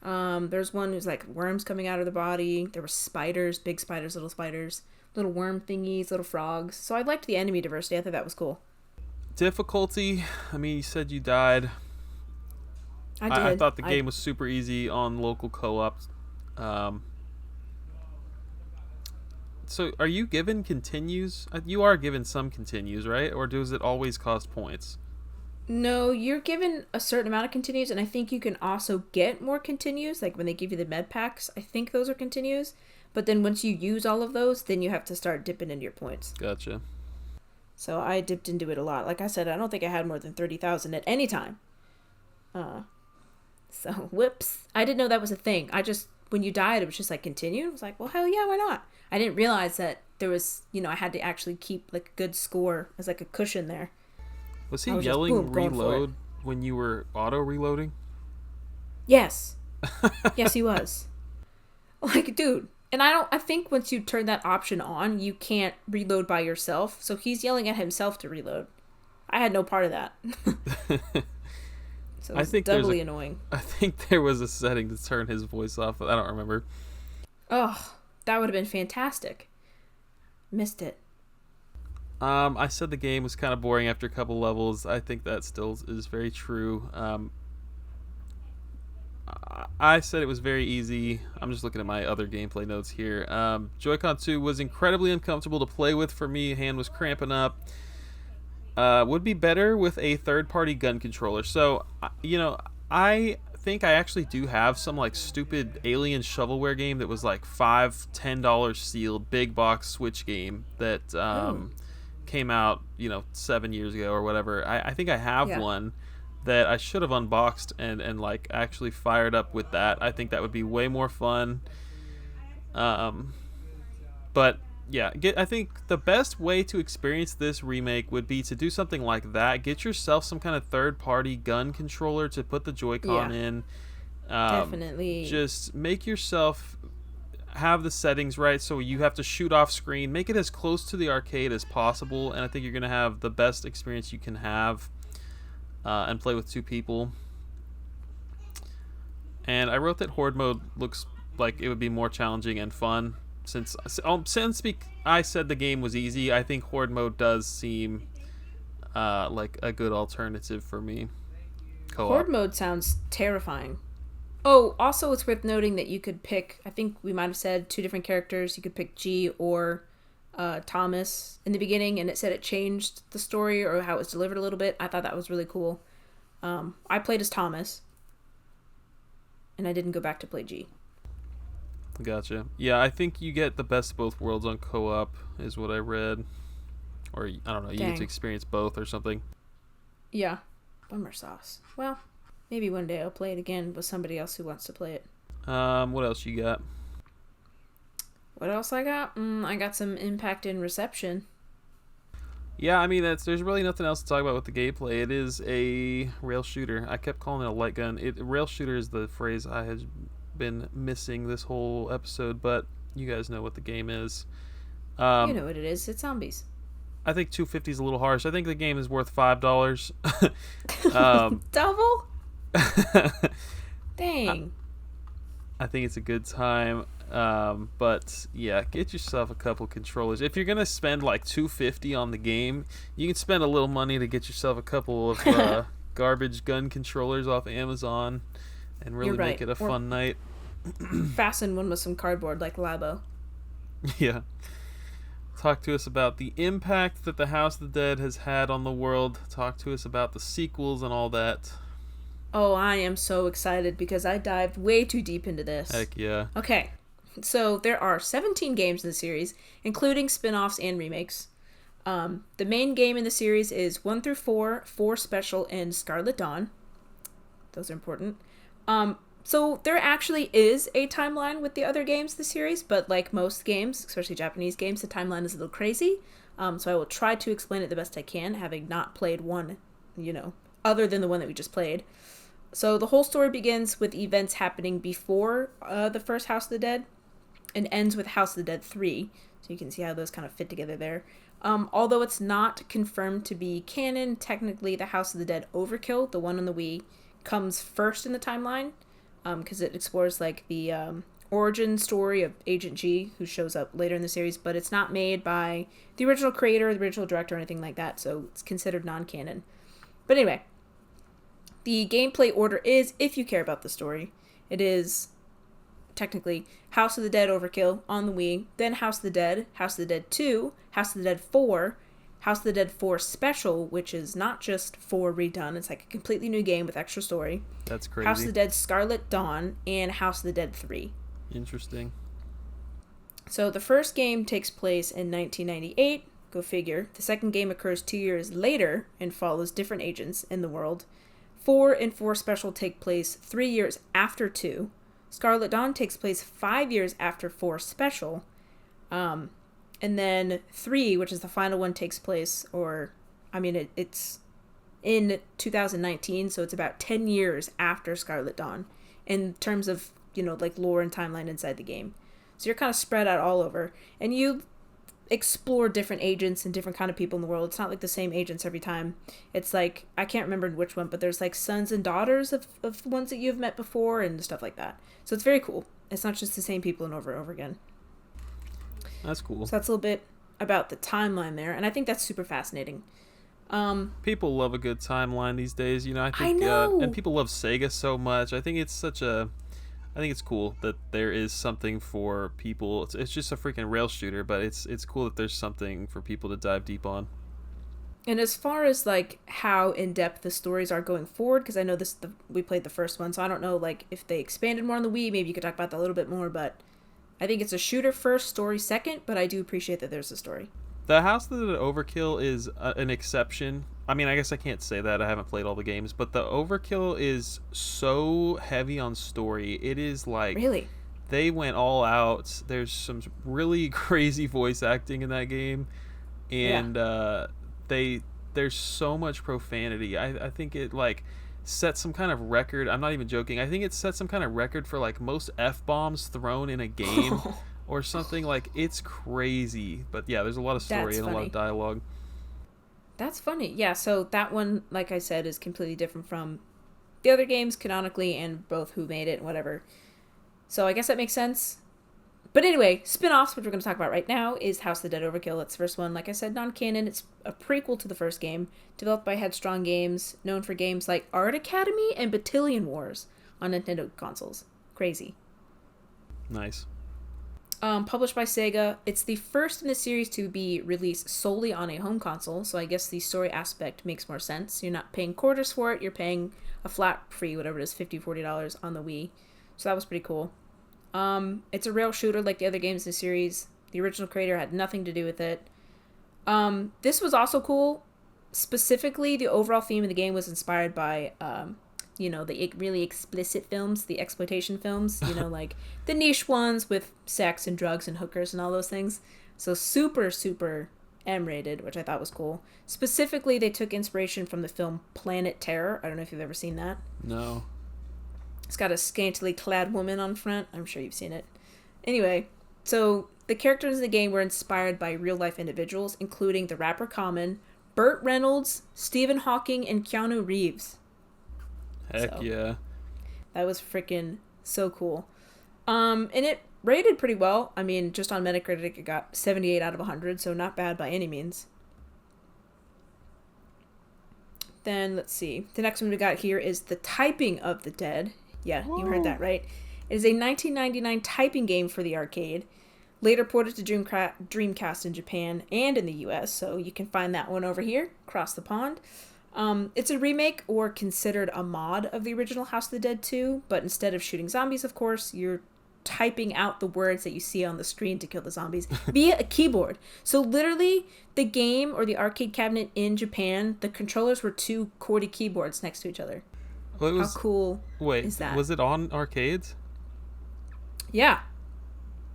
There's one who's like worms coming out of the body. There were spiders, big spiders, little worm thingies, little frogs. So I liked the enemy diversity. I thought that was cool. Difficulty. I mean, you said you died. I I did. thought the game was super easy on local co-op. Um, so, are you given continues? You are given some continues, right? Or does it always cost points? No, you're given a certain amount of continues, and I think you can also get more continues. Like when they give you the med packs, I think those are continues. But then once you use all of those, then you have to start dipping into your points. Gotcha. So I dipped into it a lot. Like I said, I don't think I had more than 30,000 at any time. Uh, so whoops. I didn't know that was a thing. I just, when you died, it was just like continue. I was like, well, hell yeah, why not? I didn't realize that there was, I had to actually keep like a good score as like a cushion there. Was I he was just yelling boom going for it. reload when you were auto reloading? Yes. Yes, he was. Like, dude. And I think once you turn that option on, you can't reload by yourself. So he's yelling at himself to reload. I had no part of that. So it I was think doubly annoying. I think there was a setting to turn his voice off. I don't remember. Oh, that would have been fantastic. Missed it. I said the game was kind of boring after a couple levels. I think that still is very true. I said it was very easy. I'm just looking at my other gameplay notes here. Joy-Con 2 was incredibly uncomfortable to play with for me. Hand was cramping up. Would be better with a third-party gun controller. So, I think I actually do have some like stupid alien shovelware game that was like $5-10 sealed big box Switch game that Oh, came out 7 years ago or whatever. I think I have yeah. one that I should have unboxed and like actually fired up with that. I think that would be way more fun. But yeah, I think the best way to experience this remake would be to do something like that. Get yourself some kind of third-party gun controller to put the Joy-Con Yeah, in. definitely. Just make yourself have the settings right so you have to shoot off screen. Make it as close to the arcade as possible, and I think you're going to have the best experience you can have and play with two people. And I wrote that Horde mode looks like it would be more challenging and fun. Since I said the game was easy, I think Horde mode does seem like a good alternative for me. Co-op. Horde mode sounds terrifying. Oh, also it's worth noting that you could pick, I think we might have said two different characters. You could pick G or Thomas in the beginning, and it said it changed the story or how it was delivered a little bit. I thought that was really cool. I played as Thomas, and I didn't go back to play G. Gotcha. Yeah, I think you get the best of both worlds on co-op, is what I read. Or, I don't know, you get to Dang. experience both or something. Yeah. Bummer sauce. Well, maybe one day I'll play it again with somebody else who wants to play it. What else you got? What else I got? I got some impact and reception. Yeah, I mean, there's really nothing else to talk about with the gameplay. It is a rail shooter. I kept calling it a light gun. Rail shooter is the phrase I had been missing this whole episode, but you guys know what the game is. You know what it is. It's zombies. I think 250 is a little harsh. I think the game is worth $5. um, Double? Dang. I think it's a good time. But yeah, get yourself a couple controllers. If you're gonna spend like $250 on the game, you can spend a little money to get yourself a couple of garbage gun controllers off Amazon and really You're right. make it a Or fun night. fasten one with some cardboard like Labo. Yeah. Talk to us about the impact that the House of the Dead has had on the world. Talk to us about the sequels and all that. Oh, I am so excited because I dived way too deep into this. Heck yeah. Okay, so there are 17 games in the series, including spin-offs and remakes. The main game in the series is 1 through 4, 4 Special, and Scarlet Dawn. Those are important. So there actually is a timeline with the other games of the series, but like most games, especially Japanese games, the timeline is a little crazy. So I will try to explain it the best I can, having not played one, other than the one that we just played. So the whole story begins with events happening before the first House of the Dead and ends with House of the Dead 3. So you can see how those kind of fit together there. Although it's not confirmed to be canon, technically the House of the Dead Overkill, the one on the Wii, comes first in the timeline because it explores like the origin story of Agent G, who shows up later in the series, but it's not made by the original creator, the original director, or anything like that, so it's considered non-canon. But anyway, the gameplay order is, if you care about the story, it is technically House of the Dead Overkill on the Wii, then House of the Dead, House of the Dead 2, House of the Dead 4, House of the Dead 4 Special, which is not just 4 redone, it's like a completely new game with extra story. That's crazy. House of the Dead Scarlet Dawn, and House of the Dead 3. Interesting. So the first game takes place in 1998, go figure. The second game occurs 2 years later and follows different agents in the world. 4 and 4 Special take place 3 years after 2. Scarlet Dawn takes place 5 years after 4 Special. And then 3, which is the final one, takes place, it's in 2019, so it's about 10 years after Scarlet Dawn in terms of, like lore and timeline inside the game. So you're kind of spread out all over. And you explore different agents and different kind of people in the world. It's not like the same agents every time. It's like, I can't remember which one, but there's like sons and daughters of ones that you've met before and stuff like that. So it's very cool. It's not just the same people and over again. That's cool. So that's a little bit about the timeline there, and I think that's super fascinating. People love a good timeline these days, I think. I know. And people love Sega so much. I think it's cool that there is something for people. It's just a freaking rail shooter, but it's cool that there's something for people to dive deep on. And as far as like how in depth the stories are going forward, because I know we played the first one, so I don't know like if they expanded more on the Wii. Maybe you could talk about that a little bit more, but I think it's a shooter first, story second, but I do appreciate that there's a story. The House of the Overkill is an exception. I mean, I guess I can't say that. I haven't played all the games, but the Overkill is so heavy on story. It is like... Really? They went all out. There's some really crazy voice acting in that game, and there's so much profanity. I think it like set some kind of record. I'm not even joking. I think it set some kind of record for like most F-bombs thrown in a game or something. Like, it's crazy. But yeah, there's a lot of story and a lot of dialogue. That's funny. Yeah, so that one, like I said, is completely different from the other games canonically and both who made it and whatever. So I guess that makes sense. But anyway, spin-offs, which we're going to talk about right now, is House of the Dead Overkill. That's the first one. Like I said, non-canon. It's a prequel to the first game, developed by Headstrong Games, known for games like Art Academy and Battalion Wars on Nintendo consoles. Crazy. Nice. Published by Sega. It's the first in the series to be released solely on a home console, so I guess the story aspect makes more sense. You're not paying quarters for it. You're paying a flat fee, whatever it is, $50, $40 on the Wii. So that was pretty cool. It's a rail shooter like the other games in the series. The original creator had nothing to do with it. This was also cool. Specifically, the overall theme of the game was inspired by, the really explicit films, the exploitation films, like the niche ones with sex and drugs and hookers and all those things. So super, super M-rated, which I thought was cool. Specifically, they took inspiration from the film Planet Terror. I don't know if you've ever seen that. No. It's got a scantily clad woman on front. I'm sure you've seen it. Anyway, so the characters in the game were inspired by real-life individuals, including the rapper Common, Burt Reynolds, Stephen Hawking, and Keanu Reeves. Heck yeah. That was freaking so cool. And it rated pretty well. I mean, just on Metacritic, it got 78 out of 100, so not bad by any means. Then, let's see. The next one we got here is The Typing of the Dead. Yeah, you heard that right. It is a 1999 typing game for the arcade. Later ported to Dreamcast in Japan and in the US, so you can find that one over here, across the pond. It's a remake or considered a mod of the original House of the Dead 2, but instead of shooting zombies, of course, you're typing out the words that you see on the screen to kill the zombies via a keyboard. So literally the game or the arcade cabinet in Japan, the controllers were two QWERTY keyboards next to each other. Well, How cool is that? Was it on arcades? Yeah.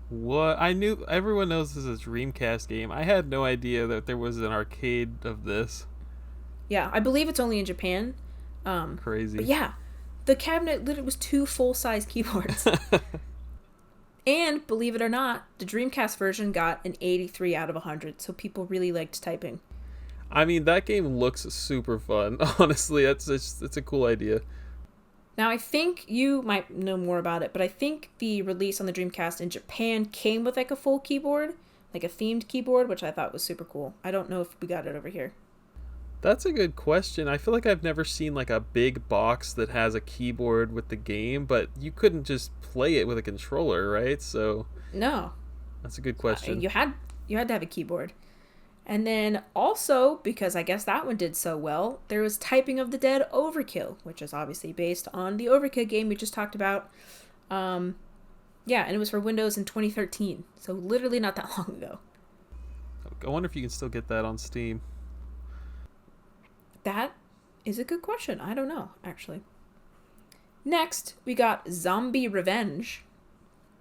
What? I knew everyone knows this is a Dreamcast game. I had no idea that there was an arcade of this. Yeah, I believe it's only in Japan. Crazy. But yeah, the cabinet literally was two full-size keyboards. And, believe it or not, the Dreamcast version got an 83 out of 100, so people really liked typing. I mean, that game looks super fun. Honestly, it's a cool idea. Now, I think you might know more about it, but I think the release on the Dreamcast in Japan came with like a full keyboard, like a themed keyboard, which I thought was super cool. I don't know if we got it over here. That's a good question. I feel like I've never seen like a big box that has a keyboard with the game, but you couldn't just play it with a controller, right? So No. that's a good question. You had to have a keyboard. And then also, because I guess that one did so well, there was Typing of the Dead Overkill, which is obviously based on the Overkill game we just talked about. And it was for Windows in 2013, so literally not that long ago. I wonder if you can still get that on Steam. That is a good question. I don't know, actually. Next, we got Zombie Revenge.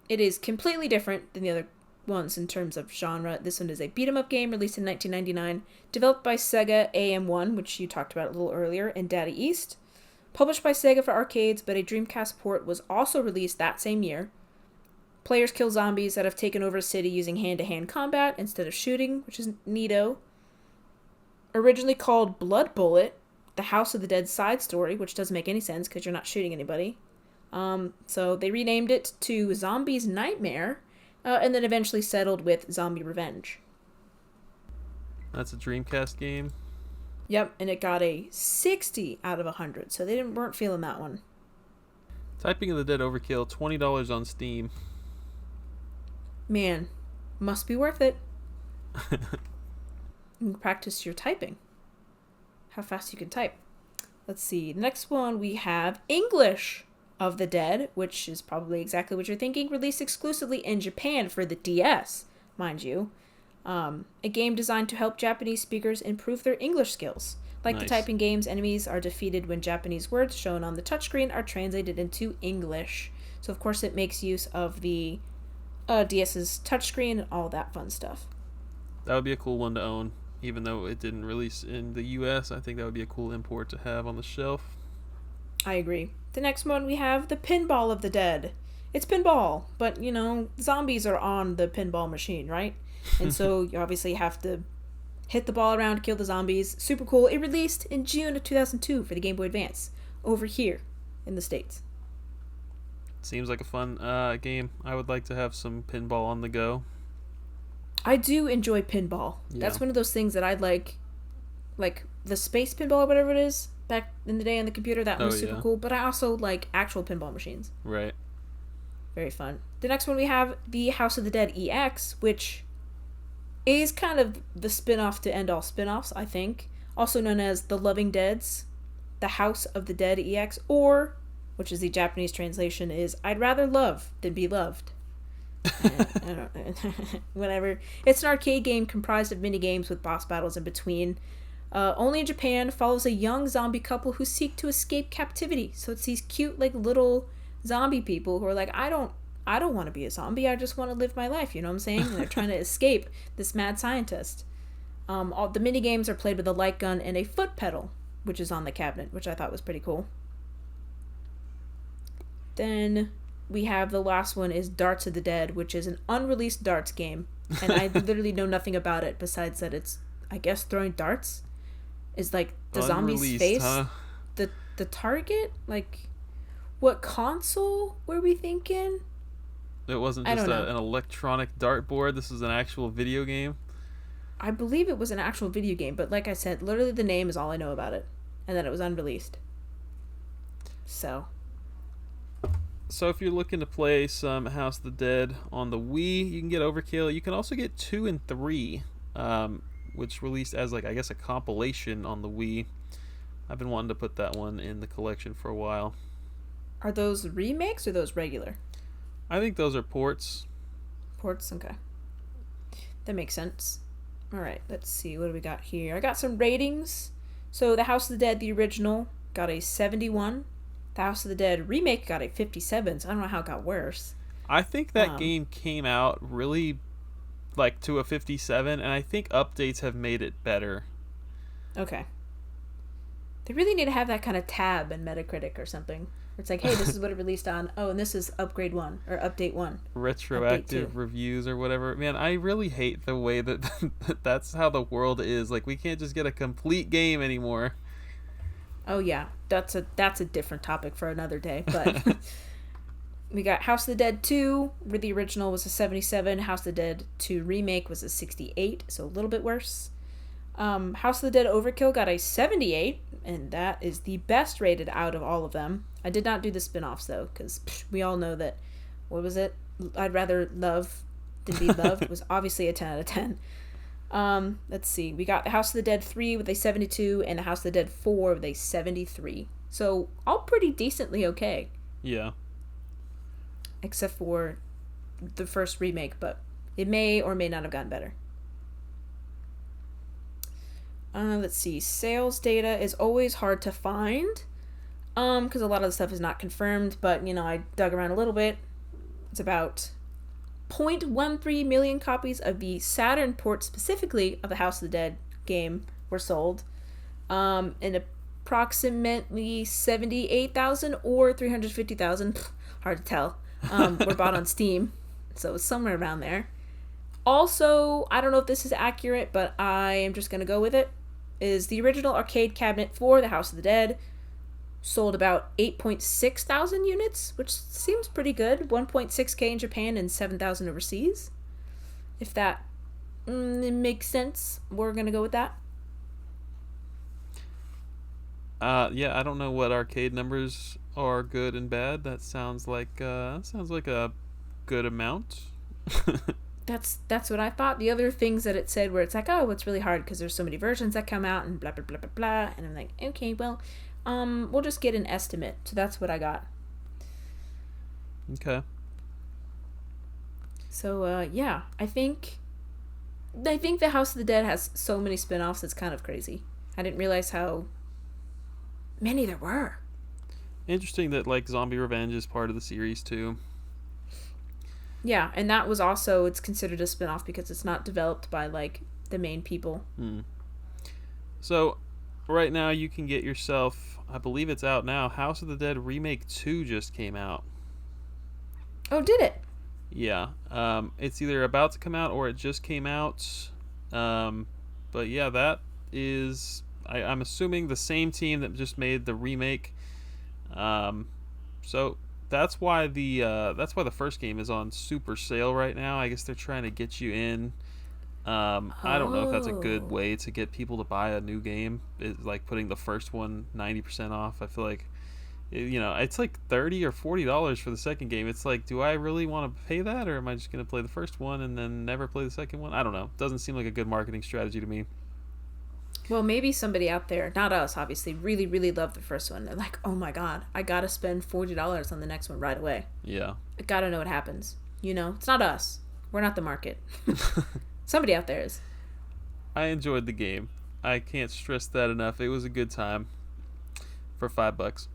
It is completely different than the other ones in terms of genre. This one is a beat-em-up game released in 1999, developed by Sega AM1, which you talked about a little earlier, and Daddy East. Published by Sega for arcades, but a Dreamcast port was also released that same year. Players kill zombies that have taken over a city using hand-to-hand combat instead of shooting, which is neato. Originally called Blood Bullet, the House of the Dead side story, which doesn't make any sense because you're not shooting anybody. So they renamed it to Zombie's Nightmare, and then eventually settled with Zombie Revenge. That's a Dreamcast game? Yep, and it got a 60 out of 100, so they weren't feeling that one. Typing of the Dead Overkill, $20 on Steam. Man, must be worth it. You can practice your typing. How fast you can type. Let's see. The next one we have English of the Dead, which is probably exactly what you're thinking. Released exclusively in Japan for the DS, mind you. A game designed to help Japanese speakers improve their English skills. Like the typing games, enemies are defeated when Japanese words shown on the touchscreen are translated into English. So, of course, it makes use of the DS's touchscreen and all that fun stuff. That would be a cool one to own. Even though it didn't release in the US, I think that would be a cool import to have on the shelf. I agree. The next one we have the Pinball of the Dead. It's pinball, but, zombies are on the pinball machine, right? And so you obviously have to hit the ball around, kill the zombies. Super cool. It released in June of 2002 for the Game Boy Advance over here in the States. Seems like a fun game. I would like to have some pinball on the go. I do enjoy pinball. Yeah. That's one of those things that I'd like the space pinball or whatever it is back in the day on the computer. That was super cool. But I also like actual pinball machines. Right. Very fun. The next one we have the House of the Dead EX, which is kind of the spin-off to end all spin-offs, I think. Also known as The Loving Deads, The House of the Dead EX, or, which is the Japanese translation, is I'd rather love than be loved. I don't whatever. It's an arcade game comprised of mini games with boss battles in between. Only in Japan, follows a young zombie couple who seek to escape captivity. So it's these cute little zombie people who are like, I don't want to be a zombie. I just want to live my life. You know what I'm saying? And they're trying to escape this mad scientist. All the mini games are played with a light gun and a foot pedal, which is on the cabinet, which I thought was pretty cool. Then we have the last one is Darts of the Dead, which is an unreleased darts game. And I literally know nothing about it besides that it's, I guess, throwing darts is like the zombie's face. Huh? The target? Like, what console were we thinking? It wasn't just an electronic dartboard. This was an actual video game. I believe it was an actual video game, but like I said, literally the name is all I know about it. And that it was unreleased. So if you're looking to play some House of the Dead on the Wii, you can get Overkill. You can also get 2 and 3, which released as I guess a compilation on the Wii. I've been wanting to put that one in the collection for a while. Are those remakes or those regular? I think those are ports. Ports, okay. That makes sense. All right, let's see. What do we got here? I got some ratings. So, The House of the Dead, the original, got a 71. The House of the Dead remake got a 57. So, I don't know how it got worse. I think that Um, game came out really like to a 57, and I think updates have made it better. okay. They really need to have that kind of tab in Metacritic or something. It's like, hey, this is what it released on. Oh, and this is upgrade 1 or update 1, update 2. Retroactive reviews or whatever. Man, I really hate the way that that's how the world is. Like, we can't just get a complete game anymore. Oh yeah, that's a different topic for another day, but we got House of the Dead 2, where the original was a 77. House of the Dead 2 remake was a 68, so a little bit worse. House of the Dead Overkill got a 78, and that is the best rated out of all of them. I did not do the spin-offs though, because we all know that, what was it? I'd rather love than be loved was obviously a 10 out of 10. Let's see. We got the House of the Dead 3 with a 72 and the House of the Dead 4 with a 73. So all pretty decently okay, Yeah. except for the first remake, but it may or may not have gotten better. Let's see. Sales data is always hard to find, because a lot of the stuff is not confirmed. But I dug around a little bit. It's about 0.13 million copies of the Saturn port, specifically of the House of the Dead game, were sold. And approximately 78,000 or 350,000, hard to tell, were bought on Steam. So it's somewhere around there. Also, I don't know if this is accurate, but I am just going to go with it, is the original arcade cabinet for the House of the Dead sold about 8.6 thousand units, which seems pretty good. 1.6k in Japan and 7,000 overseas. If that makes sense, we're going to go with that. Yeah, I don't know what arcade numbers are good and bad. That sounds like a good amount. That's what I thought. The other things that it said where it's like, oh, it's really hard because there's so many versions that come out and blah blah blah blah blah. And I'm like, okay, well, we'll just get an estimate. So that's what I got. Okay. So yeah, I think the House of the Dead has so many spin-offs. It's kind of crazy. I didn't realize how many there were. Interesting that like Zombie Revenge is part of the series too. Yeah, and that was also, it's considered a spin-off because it's not developed by like the main people. So, right now you can get yourself, I believe it's out now, House of the Dead Remake 2 just came out. Oh, did it? Yeah. It's either about to come out or it just came out. But yeah, that is, I'm assuming the same team that just made the remake. So that's why the first game is on super sale right now. I guess they're trying to get you in. I don't know if that's a good way to get people to buy a new game. It's like putting the first one 90% off. I feel like, it's like $30 or $40 for the second game. It's like, do I really want to pay that, or am I just going to play the first one and then never play the second one? I don't know. Doesn't seem like a good marketing strategy to me. Well, maybe somebody out there, not us, obviously, really, really loved the first one. They're like, oh my god, I gotta spend $40 on the next one right away. Yeah. I gotta know what happens. It's not us. We're not the market. Somebody out there is. I enjoyed the game. I can't stress that enough. It was a good time for $5.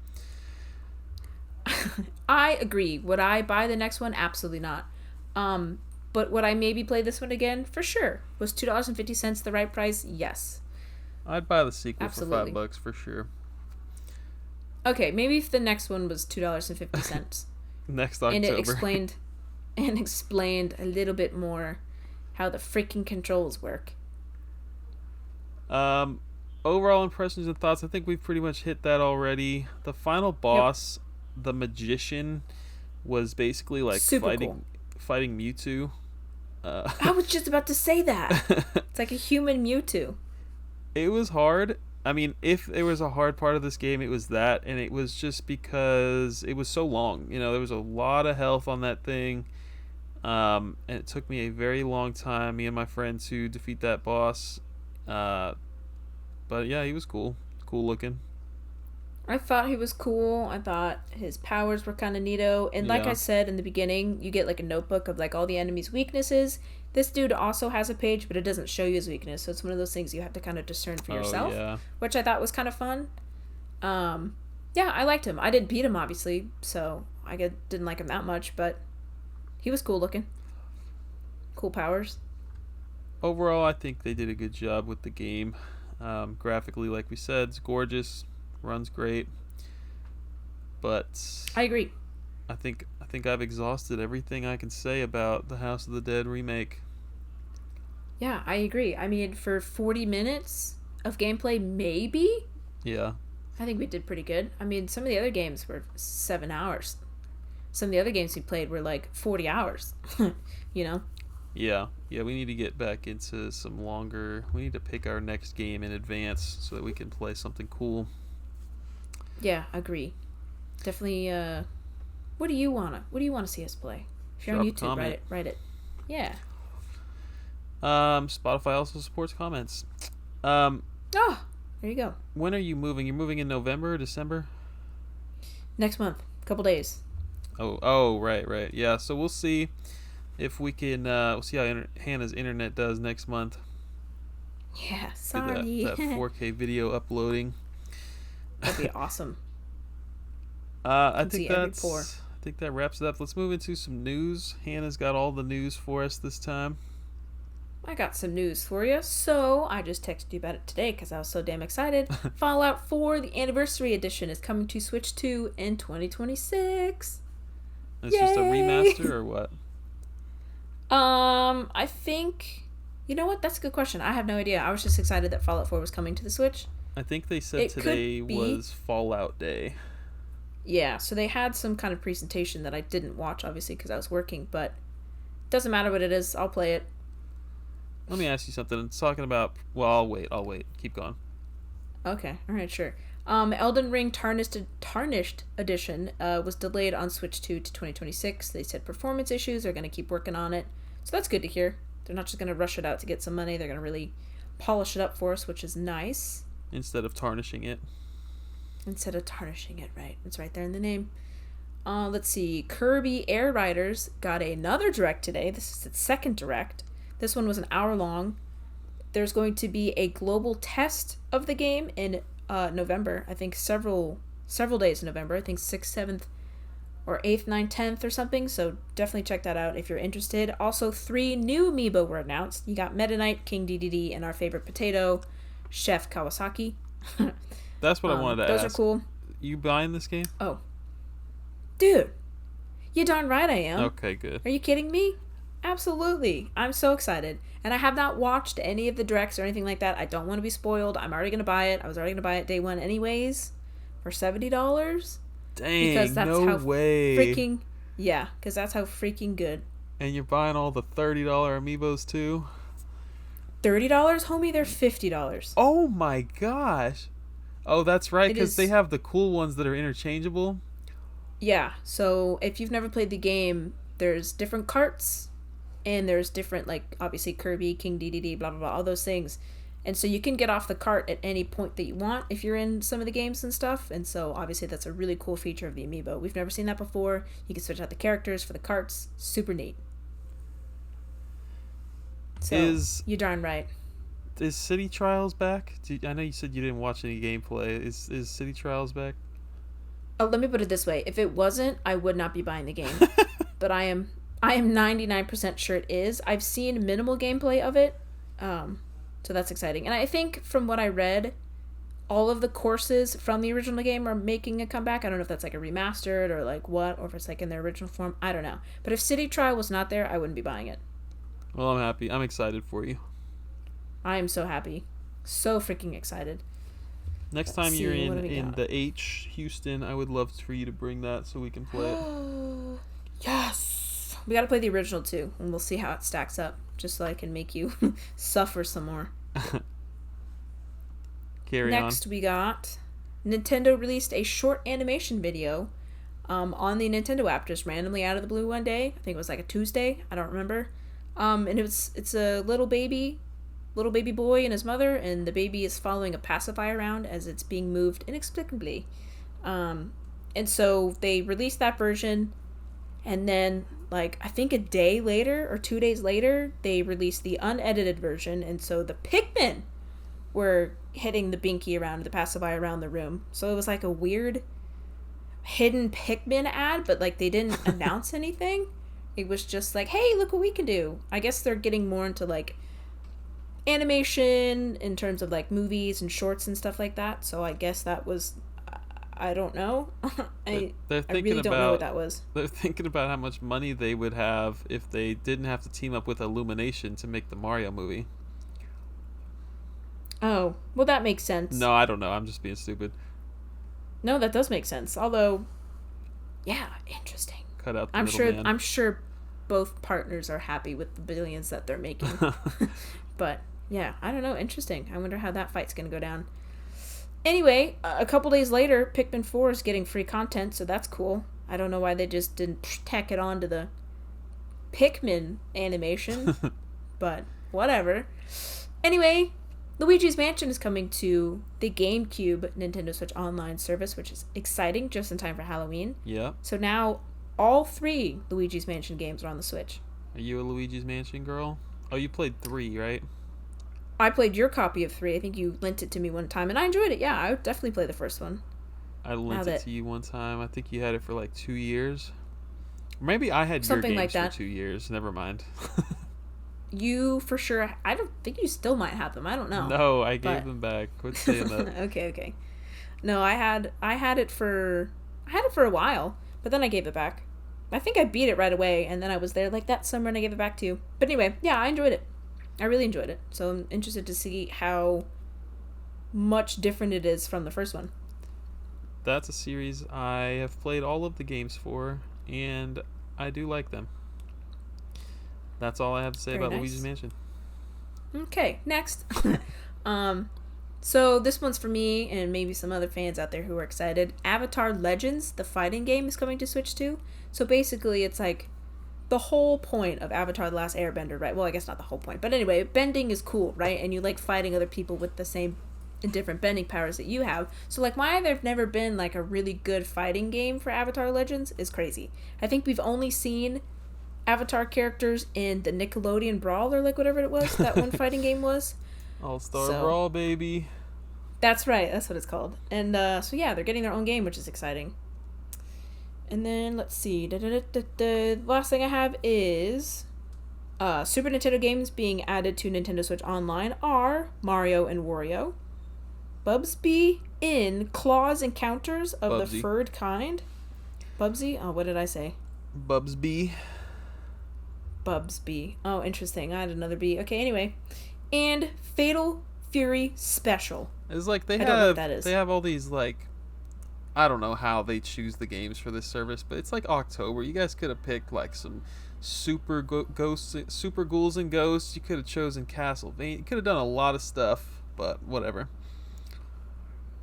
I agree. Would I buy the next one? Absolutely not. But would I maybe play this one again? For sure. Was $2.50 the right price? Yes. I'd buy the sequel Absolutely. for $5 for sure. Okay, maybe if the next one was $2.50 Next and it October. explained a little bit more how the freaking controls work. Overall impressions and thoughts, I think we've pretty much hit that already. The final boss, the magician, was basically like Super fighting Mewtwo. I was just about to say that. It's like a human Mewtwo. It was hard. I mean, if there was a hard part of this game, it was that, and it was just because it was so long. There was a lot of health on that thing, and it took me a very long time, me and my friend, to defeat that boss. But yeah, he was cool looking. I thought he was cool. I thought his powers were kind of neato. And like I Yeah. said in the beginning, you get like a notebook of like all the enemy's weaknesses. This dude also has a page, but it doesn't show you his weakness. So it's one of those things you have to kind of discern for Oh yourself, yeah. which I thought was kind of fun. Um, yeah, I liked him. I didn't beat him, obviously, so didn't like him that much, but he was cool looking. Cool powers. Overall, I think they did a good job with the game. Graphically, like we said, it's gorgeous, runs great. But I agree. I think I've exhausted everything I can say about the House of the Dead remake. Yeah, I agree. I mean, for 40 minutes of gameplay, maybe, Yeah. I think we did pretty good. I mean, some of the other games were 7 hours. Some of the other games we played were like 40 hours. you know? Yeah. Yeah, we need to get back into some longer. We need to pick our next game in advance so that we can play something cool. Yeah, agree. Definitely. What do you wanna see us play? If you're on Drop a YouTube, comment. write it. Yeah. Spotify also supports comments. Um, Oh, there you go. when are you moving? You're moving in November or December? Next month, couple days. Oh, right. Yeah, so we'll see if we can. We'll see how Hannah's internet does next month. Yeah, Get sorry. that 4K video uploading. That'd be awesome. I Can think see every pore. I think that wraps it up. Let's move into some news. Hannah's got all the news for us this time. I got some news for you. So I just texted you about it today because I was so damn excited. Fallout 4, the Anniversary Edition, is coming to Switch 2 in 2026. It's just a Yay! remaster or what? I think. You know what? That's a good question. I have no idea. I was just excited that Fallout 4 was coming to the Switch. I think they said It could today be. was Fallout Day. Yeah, so they had some kind of presentation that I didn't watch, obviously, because I was working, but doesn't matter what it is. I'll play it. Let me ask you something. It's talking about. Well, I'll wait. Keep going. Okay, alright, sure. Elden Ring Tarnished Edition was delayed on Switch 2 to 2026. They said performance issues. They're going to keep working on it. So that's good to hear. They're not just going to rush it out to get some money. They're going to really polish it up for us, which is nice. Instead of tarnishing it. Instead of tarnishing it, right. It's right there in the name. Let's see. Kirby Air Riders got another direct today. This is its second direct. This one was an hour long. There's going to be a global test of the game in November. I think several days in November. I think 6th, 7th, or 8th, 9th, 10th or something. So definitely check that out if you're interested. Also, 3 new amiibo were announced. You got Meta Knight, King DDD, and our favorite potato, Chef Kawasaki. That's what I wanted to ask. Those are cool. You buying this game? Oh. Dude. You darn right I am. Okay, good. Are you kidding me? Absolutely. I'm so excited. And I have not watched any of the directs or anything like that. I don't want to be spoiled. I'm already going to buy it. I was already going to buy it day one anyways for $70. Dang, Because that's no how way. freaking... Yeah, because that's how freaking good. And you're buying all the $30 amiibos too? $30? Homie, they're $50. Oh my gosh. Oh, that's right, It because is- they have the cool ones that are interchangeable. Yeah, so if you've never played the game, there's different carts, and there's different, like, obviously Kirby, King DDD, blah, blah, blah, all those things. And so you can get off the cart at any point that you want if you're in some of the games and stuff. And so obviously that's a really cool feature of the amiibo. We've never seen that before. You can switch out the characters for the carts. Super neat. So, you're darn right. Is City Trials back? I know you said you didn't watch any gameplay. Is City Trials back? Oh, let me put it this way. If it wasn't, I would not be buying the game. But I am 99% sure it is. I've seen minimal gameplay of it. So that's exciting. And I think from what I read, all of the courses from the original game are making a comeback. I don't know if that's like a remastered or like what, or if it's like in their original form. I don't know. But if City Trial was not there, I wouldn't be buying it. Well, I'm happy. I'm excited for you. I am so happy. So freaking excited. Next Let's time you're see, what do we in got? the H, Houston, I would love for you to bring that so we can play it. Yes! We gotta play the original too, and we'll see how it stacks up. Just so I can make you suffer some more. Carry Next, we got Nintendo released a short animation video on the Nintendo app just randomly out of the blue one day. I think it was like a Tuesday. I don't remember. And it's a little baby boy and his mother, and the baby is following a pacifier around as it's being moved inexplicably. And so they released that version, and then like I think a day later or 2 days later, they released the unedited version, and so the Pikmin were hitting the Binky around, the passerby around the room. So it was like a weird hidden Pikmin ad, but like they didn't announce anything. It was just like, hey, look what we can do. I guess they're getting more into like animation in terms of like movies and shorts and stuff like that. So I guess that was, I don't know. I really don't know what that was. They're thinking about how much money they would have if they didn't have to team up with Illumination to make the Mario movie. Oh, well, that makes sense. No, I don't know. I'm just being stupid. No, that does make sense. Although, yeah, interesting. Cut out the middleman. I'm sure both partners are happy with the billions that they're making. But yeah, I don't know. Interesting. I wonder how that fight's gonna go down. Anyway, a couple days later, Pikmin 4 is getting free content, so that's cool. I don't know why they just didn't tack it on to the Pikmin animation, but whatever. Anyway, Luigi's Mansion is coming to the GameCube Nintendo Switch Online service, which is exciting, just in time for Halloween. Yeah. So now all 3 Luigi's Mansion games are on the Switch. Are you a Luigi's Mansion girl? Oh, you played 3, right? I played your copy of 3. I think you lent it to me one time, and I enjoyed it. Yeah, I would definitely play the first one. I lent it to you one time. I think you had it for like 2 years. Maybe I had something your like games that for 2 years. Never mind. You for sure. I don't think you still might have them. I don't know. No, I gave them back. Quit saying that. Okay. No, I had it for a while, but then I gave it back. I think I beat it right away, and then I was there like that summer, and I gave it back to you. But anyway, yeah, I enjoyed it. I really enjoyed it. So I'm interested to see how much different it is from the first one. That's a series I have played all of the games for, and I do like them. That's all I have to say about Luigi's Mansion. Okay, next. So this one's for me and maybe some other fans out there who are excited. Avatar Legends, the fighting game, is coming to Switch 2. So basically it's like the whole point of Avatar The Last Airbender, right? Well, I guess not the whole point. But anyway, bending is cool, right? And you like fighting other people with the same and different bending powers that you have. So like why there've never been like a really good fighting game for Avatar Legends is crazy. I think we've only seen Avatar characters in the Nickelodeon Brawl or like whatever it was that one fighting game was. All-Star Brawl, baby. That's right. That's what it's called. And so yeah, they're getting their own game, which is exciting. And then let's see. The last thing I have is Super Nintendo games being added to Nintendo Switch Online are Mario and Wario, Bubsby in Claws Encounters of the Furred Kind. Bubsy? Oh, what did I say? Bubsby. Oh, interesting. I had another B. Okay, anyway. And Fatal Fury Special. It's like they have all these like, I don't know how they choose the games for this service, but it's like October. You guys could have picked like some super ghouls and ghosts. You could have chosen Castlevania. You could have done a lot of stuff, but whatever.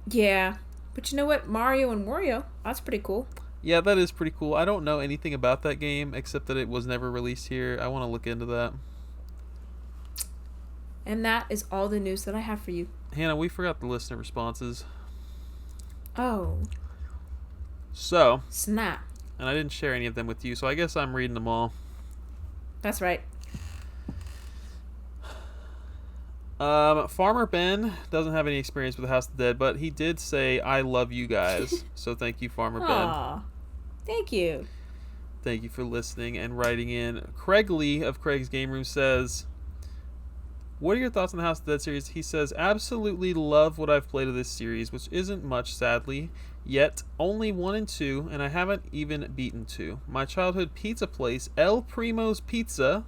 Yeah, but you know what? Mario and Wario, that's pretty cool. Yeah, that is pretty cool. I don't know anything about that game except that it was never released here. I want to look into that. And that is all the news that I have for you. Hannah, we forgot the listener responses. Oh. So. Snap. And I didn't share any of them with you, so I guess I'm reading them all. That's right. Farmer Ben doesn't have any experience with the House of the Dead, but he did say, I love you guys. So thank you, Farmer Ben. Thank you. Thank you for listening and writing in. Craig Lee of Craig's Game Room says, what are your thoughts on the House of the Dead series? He says, absolutely love what I've played of this series, which isn't much, sadly. Yet, only 1 and 2, and I haven't even beaten 2. My childhood pizza place, El Primo's Pizza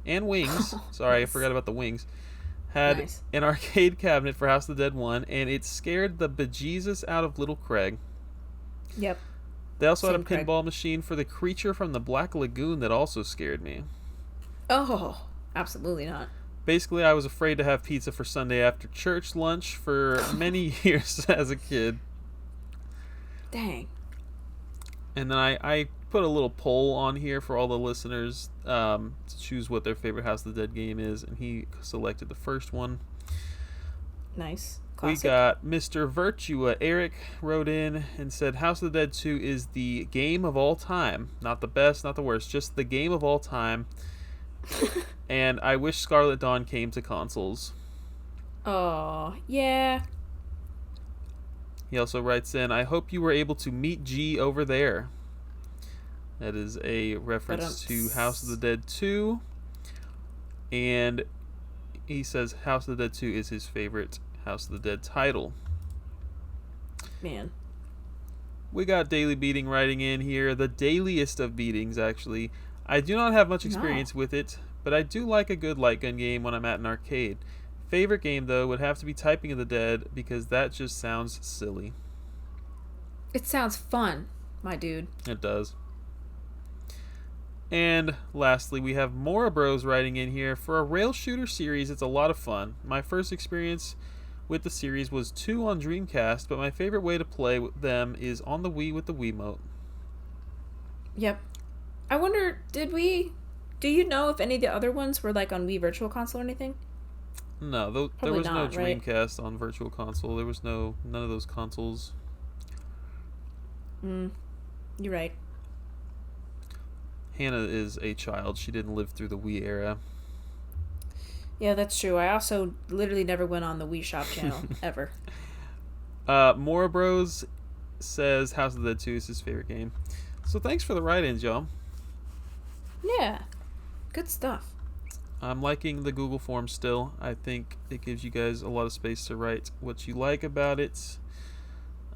and Wings, sorry, I forgot about the wings, had an arcade cabinet for House of the Dead 1, and it scared the bejesus out of little Craig. Yep. They also had a pinball machine for the creature from the Black Lagoon that also scared me. Oh, absolutely not. Basically, I was afraid to have pizza for Sunday after church lunch for many years as a kid. Dang. And then I put a little poll on here for all the listeners to choose what their favorite House of the Dead game is, and he selected the first one. Nice. We Classic. got Mr. Virtua. Eric wrote in and said House of the Dead 2 is the game of all time. Not the best, not the worst, just the game of all time. And I wish Scarlet Dawn came to consoles. Oh, yeah. He also writes in, I hope you were able to meet G over there. That is a But reference to House of the Dead 2. And he says House of the Dead 2 is his favorite House of the Dead title. man. We got Daily Beating writing in here. The dailiest of beatings, actually. I do not have much experience No. with it, but I do like a good light gun game when I'm at an arcade. Favorite game, though, would have to be Typing of the Dead, because that just sounds silly. It sounds fun, my dude. It does. And lastly, we have Mora Bros writing in here. For a rail shooter series, it's a lot of fun. My first experience with the series was 2 on Dreamcast, but my favorite way to play with them is on the Wii with the Wiimote. Yep. I wonder, do you know if any of the other ones were like on Wii Virtual Console or anything? No, there Probably was no not, right? Dreamcast on Virtual Console. There was none of those consoles. You're right. Hannah is a child. She didn't live through the Wii era. Yeah, that's true. I also literally never went on the Wii Shop channel, ever. Mora Bros says House of the Dead 2 is his favorite game. So thanks for the write-ins, y'all. Yeah. Good stuff. I'm liking the Google form still. I think it gives you guys a lot of space to write what you like about it.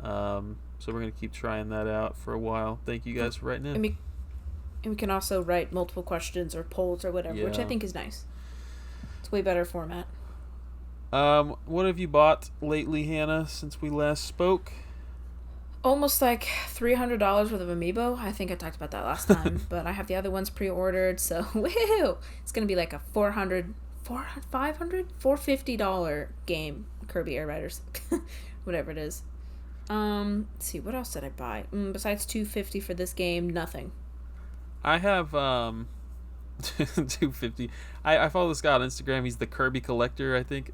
So we're going to keep trying that out for a while. Thank you guys for writing in. And we can also write multiple questions or polls or whatever, which I think is nice. It's way better format. What have you bought lately, Hannah, since we last spoke? Almost like $300 worth of amiibo. I think I talked about that last time, but I have the other ones pre-ordered, so woohoo! It's gonna be like a $450 game, Kirby Air Riders, whatever it is. Let's see, what else did I buy? Besides $250 for this game, nothing. I have $250. I follow this guy on Instagram. He's the Kirby collector, I think.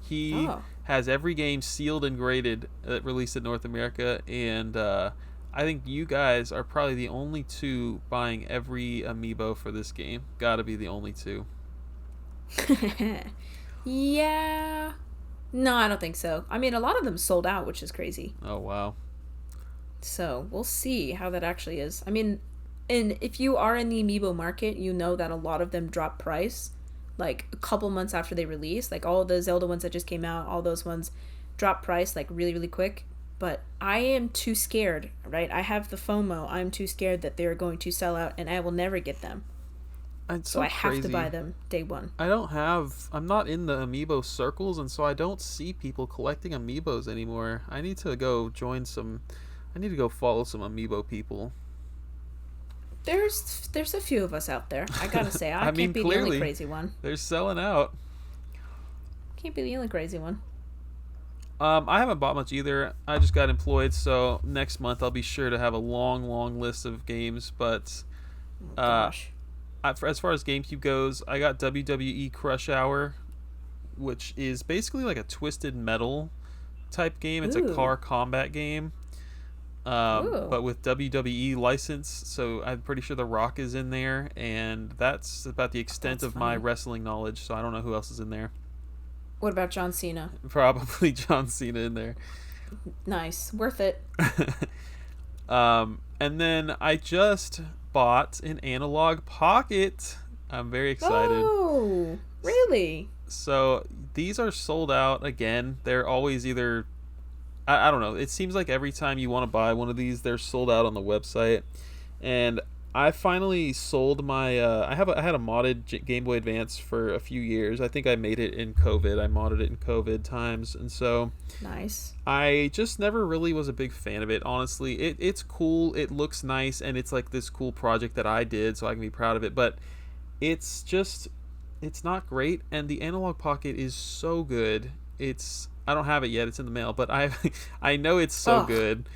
He has every game sealed and graded that released in North America, and I think you guys are probably the only two buying every amiibo for this game. Gotta be the only two. Yeah. No, I don't think so. I mean, a lot of them sold out, which is crazy. Oh, wow. So we'll see how that actually is. I mean, and if you are in the amiibo market, you know that a lot of them drop price like a couple months after they release. Like all the Zelda ones that just came out, all those ones drop price like really, really quick. But I am too scared, right? I have the FOMO. I'm too scared that they're going to sell out and I will never get them. So I have to buy them day one. I'm not in the amiibo circles, and so I don't see people collecting amiibos anymore. I need to go follow some amiibo people. There's a few of us out there. I gotta say, I can't be clearly, the only crazy one. They're selling out. Can't be the only crazy one. I haven't bought much either. I just got employed, so next month I'll be sure to have a long, long list of games. But Gosh. as far as GameCube goes, I got WWE Crush Hour, which is basically like a Twisted Metal type game. It's a car combat game. But with WWE license, so I'm pretty sure The Rock is in there, and that's about the extent of my wrestling knowledge, so I don't know who else is in there. What about John Cena? Probably John Cena in there. Nice. Worth it. And then I just bought an Analog Pocket. I'm very excited. Oh, really? So these are sold out again. They're always either... I don't know. It seems like every time you want to buy one of these, they're sold out on the website. And I finally sold my... I had a modded Game Boy Advance for a few years. I think I made it in COVID. I modded it in COVID times. And so... Nice. I just never really was a big fan of it, honestly. It's cool. It looks nice. And it's like this cool project that I did, so I can be proud of it. But it's just... It's not great. And the Analog Pocket is so good. I don't have it yet. It's in the mail, but I know it's so good.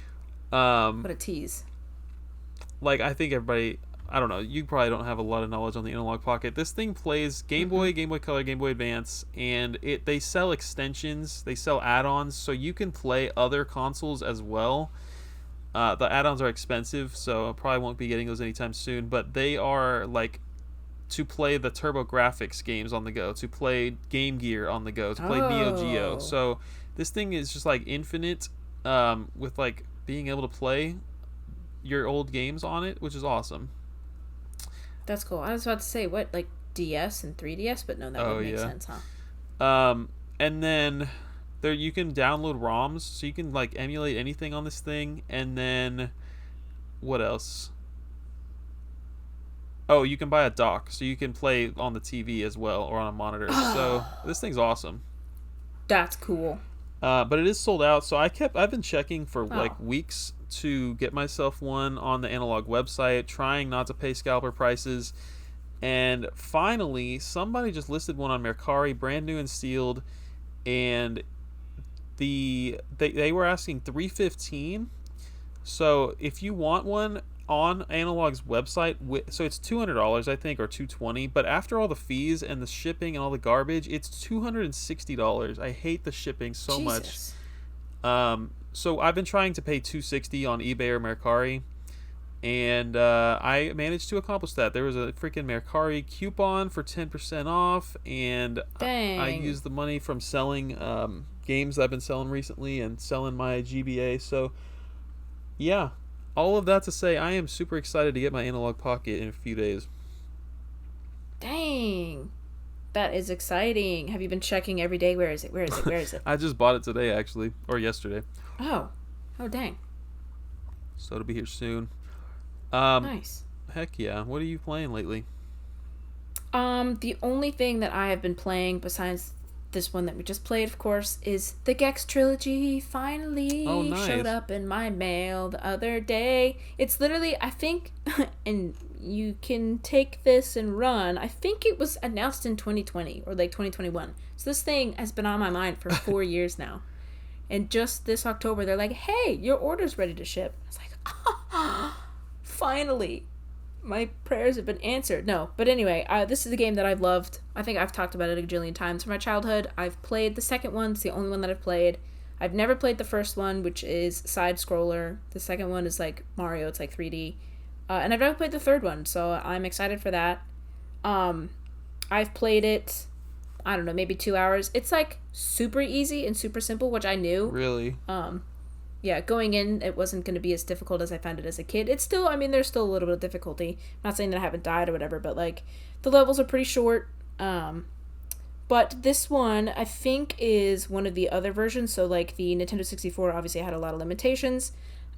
What a tease. Like, I think everybody... I don't know. You probably don't have a lot of knowledge on the Analog Pocket. This thing plays Game Boy, Mm-mm. Game Boy Color, Game Boy Advance, and they sell extensions, they sell add-ons, so you can play other consoles as well. The add-ons are expensive, so I probably won't be getting those anytime soon. But they are like to play the TurboGrafx games on the go, to play Game Gear on the go, to play Neo Geo. Oh, So this thing is just like infinite, with like being able to play your old games on it, which is awesome. that's cool. I was about to say what like DS and 3DS, but no, that Oh would make yeah. sense, huh? And then there you can download ROMs, so you can like emulate anything on this thing. And then what else? Oh, you can buy a dock, so you can play on the TV as well or on a monitor. So this thing's awesome. That's cool. But it is sold out, so I've been checking for Oh, like weeks to get myself one on the Analog website, trying not to pay scalper prices. And finally, somebody just listed one on Mercari, brand new and sealed, and they were asking 315. So if you want one on Analog's website, so it's $200 I think, or 220. But after all the fees and the shipping and all the garbage, it's $260. I hate the shipping so much. Jesus. So I've been trying to pay 260 on eBay or Mercari, and I managed to accomplish that. There was a freaking Mercari coupon for 10% off, and I Dang. used the money from selling games that I've been selling recently and selling my GBA. So yeah, all of that to say, I am super excited to get my Analog Pocket in a few days. Dang. That is exciting. Have you been checking every day? Where is it? Where is it? Where is it? I just bought it today, actually, or yesterday, Oh. Oh, dang. so it'll be here soon. Um, Nice. Heck yeah! What are you playing lately? The only thing that I have been playing besides this one that we just played, of course, is the Gex trilogy Oh, finally showed nice. up in my mail the other day. It's literally, I think, and you can take this and run. I think it was announced in 2020 or like 2021. So this thing has been on my mind for 4 years now. And just this October, they're like, "Hey, your order's ready to ship." I was like, finally, my prayers have been answered. No, but anyway, this is a game that I've loved. I think I've talked about it a gajillion times from my childhood. I've played the second one. It's the only one that I've played. I've never played the first one, which is side scroller. The second one is like Mario. It's like 3D. And I've never played the third one, so I'm excited for that. Um, I've played it, I don't know, maybe 2 hours. It's like super easy and super simple, which I knew. Really? Um, yeah, going in, it wasn't going to be as difficult as I found it as a kid. It's still, I mean, there's still a little bit of difficulty. I'm not saying that I haven't died or whatever, but like the levels are pretty short. But this one, I think, is one of the other versions. So like the Nintendo 64 obviously had a lot of limitations.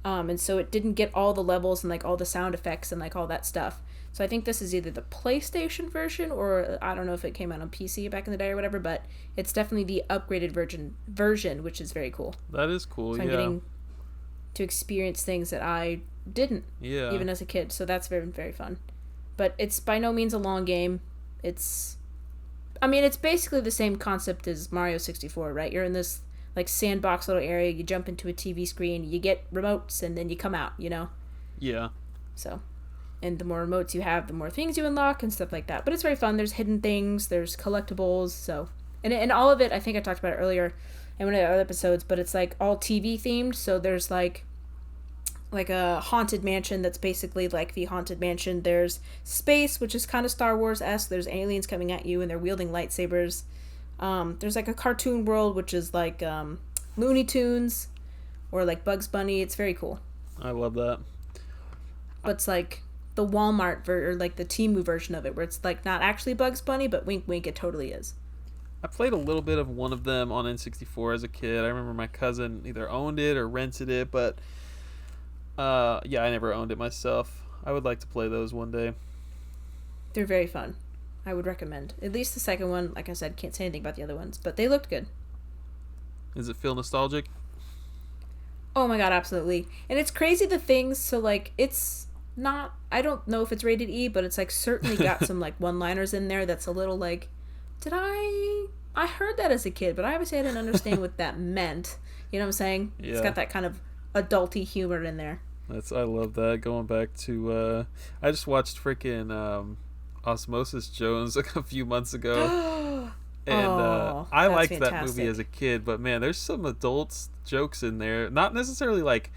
And so it didn't get all the levels and like all the sound effects and like all that stuff. So I think this is either the PlayStation version or I don't know if it came out on PC back in the day or whatever, but it's definitely the upgraded version, which is very cool. That is cool. So I'm Yeah. getting to experience things that I didn't Yeah. even as a kid. So that's very very fun. But it's by no means a long game. It's I mean, it's basically the same concept as Mario 64, right? You're in this like sandbox little area, you jump into a TV screen, you get remotes and then you come out, you know? Yeah. So, and the more remotes you have, the more things you unlock and stuff like that. But it's very fun. There's hidden things, there's collectibles, so and all of it, I think I talked about it earlier in one of the other episodes, but it's like all TV themed, so there's like a haunted mansion that's basically like the haunted mansion. There's space, which is kind of Star Wars-esque. There's aliens coming at you and they're wielding lightsabers. There's like a cartoon world, which is like Looney Tunes or like Bugs Bunny. It's very cool. I love that. But it's like the or like the Temu version of it, where it's like not actually Bugs Bunny, but wink wink, it totally is. I played a little bit of one of them on N64 as a kid. I remember my cousin either owned it or rented it, but yeah, I never owned it myself. I would like to play those one day. They're very fun. I would recommend. At least the second one, like I said, can't say anything about the other ones, but they looked good. Does it feel nostalgic? Oh my god, absolutely. And it's crazy the things, so like it's not I don't know if it's rated E, but it's like certainly got some like one-liners in there that's a little like did I heard that as a kid, but I obviously I didn't understand what that meant. You know what I'm saying? Yeah. It's got that kind of adulty humor in there. I love that. Going back to I just watched freaking Osmosis Jones a few months ago, and Oh, I that's liked that movie as fantastic. a kid, but man, there's some adult jokes in there. Not necessarily like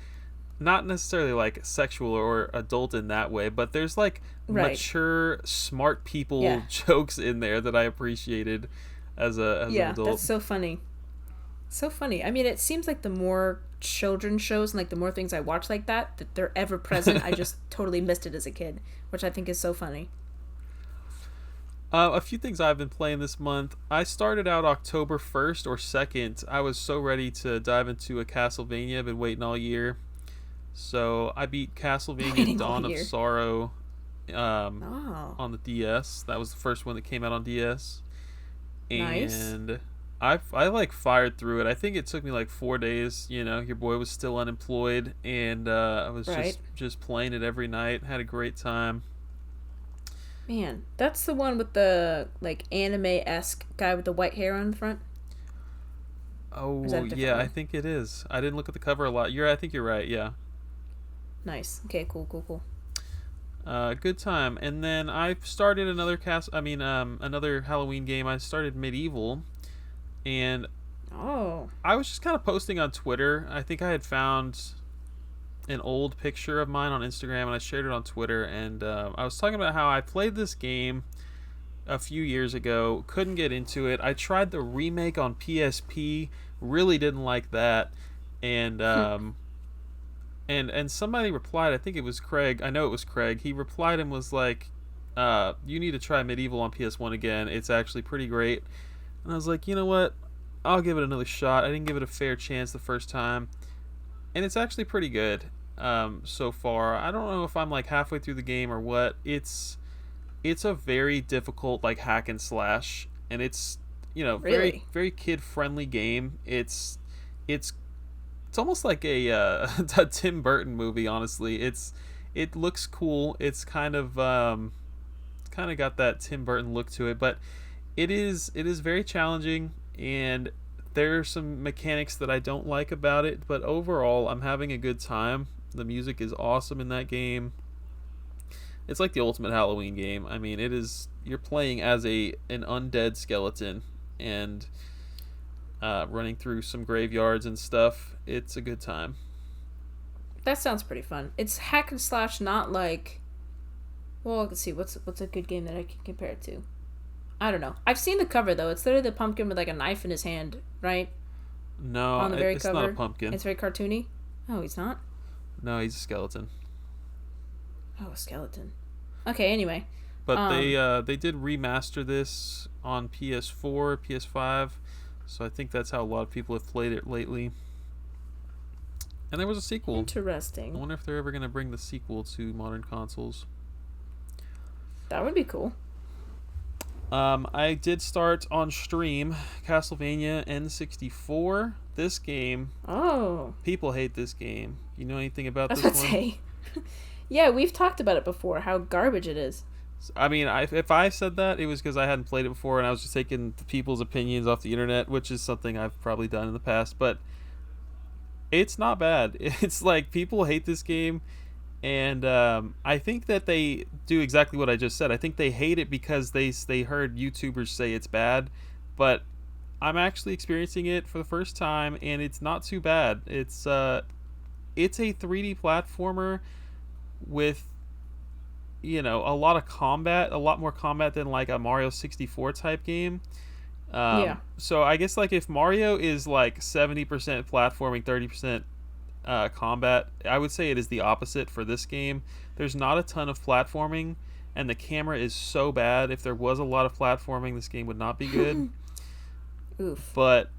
sexual or adult in that way, but there's like Right. mature, smart people Yeah. jokes in there that I appreciated as an Yeah, adult. that's so funny. So funny. I mean, it seems like the more children's shows and like the more things I watch like that they're ever present, I just totally missed it as a kid, which I think is so funny. A few things I've been playing this month. I started out October 1st or 2nd. I was so ready to dive into a Castlevania. I've been waiting all year. So I beat Castlevania Waiting all Dawn of year. Sorrow Oh, on the DS. That was the first one that came out on DS. nice. And I like fired through it. I think it took me like 4 days. Your boy was still unemployed, and I was Right. just playing it every night. Had a great time. Man, that's the one with the like anime-esque guy with the white hair on the front. Or is that Oh a different yeah, I one? think it is. I didn't look at the cover a lot. I think you're right. Yeah. Nice. Okay, cool, cool, cool. Good time. And then I started another another Halloween game. I started Medieval, and Oh, I was just kind of posting on Twitter. I think I had found an old picture of mine on Instagram, and I shared it on Twitter. And I was talking about how I played this game a few years ago, couldn't get into it. I tried the remake on PSP, really didn't like that, and and somebody replied. I think it was Craig. I know it was Craig. He replied and was like, "You need to try Medieval on PS1 again. It's actually pretty great." And I was like, you know what? I'll give it another shot. I didn't give it a fair chance the first time, and it's actually pretty good so far. I don't know if I'm like halfway through the game or what. It's a very difficult like hack and slash, and it's very really? very kid friendly game. It's it's almost like a a Tim Burton movie. Honestly, it looks cool. It's kind of got that Tim Burton look to it, but it is very challenging, and there are some mechanics that I don't like about it. But overall, I'm having a good time. The music is awesome in that game. It's like the ultimate Halloween game. I mean, it is. You're playing as an undead skeleton and running through some graveyards and stuff. It's a good time. That sounds pretty fun. It's hack and slash, not like. Well, let's see. What's a good game that I can compare it to? I don't know. I've seen the cover though. It's literally the pumpkin with like a knife in his hand, right? No, On the very it's not a cover. pumpkin. It's very cartoony. Oh, he's not. No, he's a skeleton. Oh, a skeleton. Okay. Anyway, But um, they did remaster this on PS4, PS5, so I think that's how a lot of people have played it lately. And there was a sequel. I interesting. wonder if they're ever going to bring the sequel to modern consoles. That would be cool. I did start on stream Castlevania N64. This game, Oh, people hate this game. You know anything about I was this about to one? say. Yeah, we've talked about it before. How garbage it is. I mean, if I said that, it was because I hadn't played it before and I was just taking people's opinions off the internet, which is something I've probably done in the past. But it's not bad. It's like people hate this game, and I think that they do exactly what I just said. I think they hate it because they heard YouTubers say it's bad, but I'm actually experiencing it for the first time, and it's not too bad. It's a 3D platformer with a lot of combat, a lot more combat than like a Mario 64 type game. Yeah. So I guess like if Mario is like 70% platforming, 30% combat, I would say it is the opposite for this game. There's not a ton of platforming, and the camera is so bad. If there was a lot of platforming, this game would not be good. Oof. But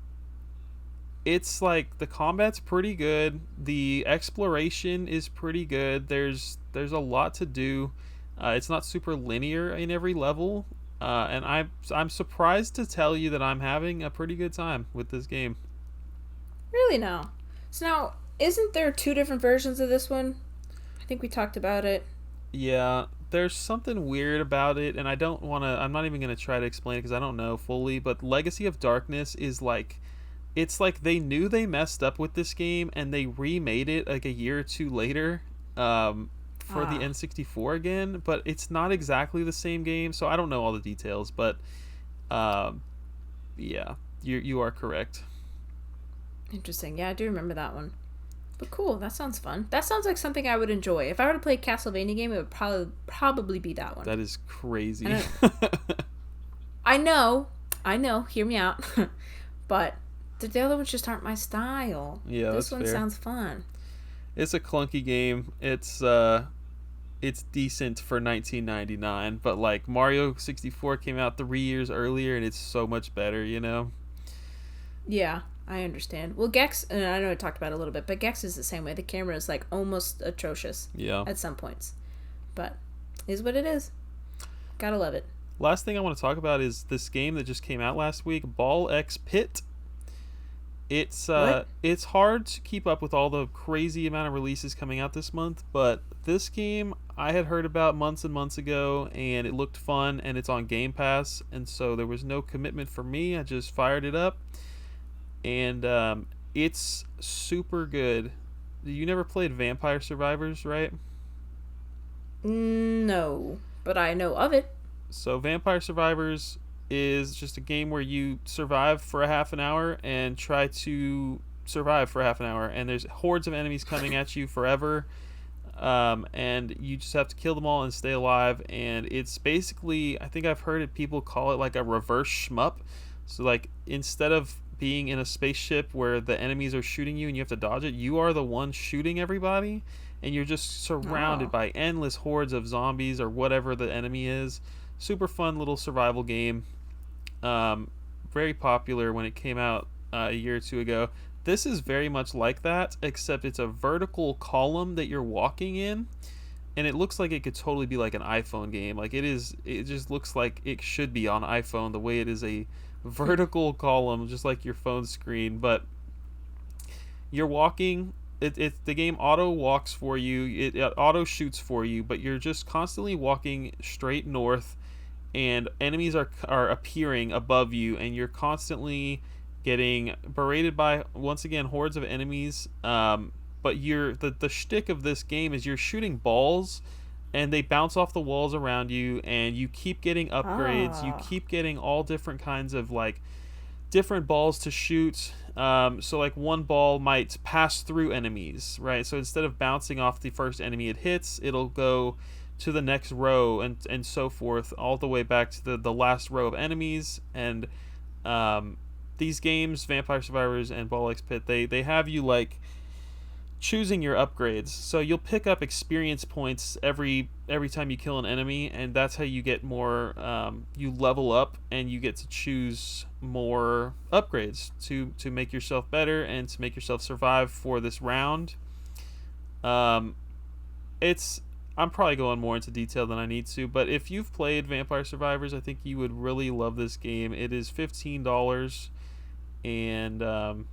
it's like the combat's pretty good. The exploration is pretty good. There's a lot to do. It's not super linear in every level, and I'm surprised to tell you that I'm having a pretty good time with this game. Really now. So now, isn't there two different versions of this one? I think we talked about it. Yeah, there's something weird about it, and I don't want to. I'm not even gonna try to explain it because I don't know fully. But Legacy of Darkness is like, it's like they knew they messed up with this game and they remade it like a year or two later, for the Ah, N64 again, but it's not exactly the same game, so I don't know all the details, but um, yeah, you are correct. interesting. Yeah, I do remember that one. But cool, that sounds fun. That sounds like something I would enjoy. If I were to play a Castlevania game, it would probably be that one. That is I crazy. don't. I know. I know. Hear me out. But the other ones just aren't my style. Yeah, This that's one fair. sounds fun. It's a clunky game. It's decent for 1999, but like Mario 64 came out 3 years earlier and it's so much better, you know. Yeah, I understand. Well, Gex, and I know I talked about it a little bit, but Gex is the same way. The camera is like almost atrocious Yeah. at some points, but is what it is. Gotta love it. Last thing I want to talk about is this game that just came out last week, Ball X Pit. What? It's hard to keep up with all the crazy amount of releases coming out this month, but this game I had heard about months and months ago, and it looked fun, and it's on Game Pass, and so there was no commitment for me. I just fired it up, and it's super good. You never played Vampire Survivors, right? No, but I know of it. So Vampire Survivors is just a game where you survive for a half an hour and try to survive for half an hour, and there's hordes of enemies coming at you forever, and you just have to kill them all and stay alive. And it's basically, I think I've heard it, people call it like a reverse shmup. So like instead of being in a spaceship where the enemies are shooting you and you have to dodge it, you are the one shooting everybody, and you're just surrounded Oh. by endless hordes of zombies or whatever the enemy is. Super fun little survival game. Um, Very popular when it came out a year or two ago. This is very much like that, except it's a vertical column that you're walking in, and it looks like it could totally be like an iPhone game. Like it is, it just looks like it should be on iPhone the way it is a vertical column, just like your phone screen. But you're walking. The game auto walks for you. It auto shoots for you, but you're just constantly walking straight north, and enemies are appearing above you, and you're constantly getting berated by once again hordes of enemies. But the shtick of this game is you're shooting balls, and they bounce off the walls around you, and you keep getting upgrades. You Ah. keep getting all different kinds of like different balls to shoot. So like one ball might pass through enemies, right? So instead of bouncing off the first enemy it hits, it'll go to the next row, and so forth, all the way back to the last row of enemies. And these games, Vampire Survivors and Ball X Pit, they have you like choosing your upgrades. So you'll pick up experience points every time you kill an enemy, and that's how you get more. You level up, and you get to choose more upgrades to make yourself better and to make yourself survive for this round. Um, it's I'm probably going more into detail than I need to, but if you've played Vampire Survivors, I think you would really love this game. It is $15, and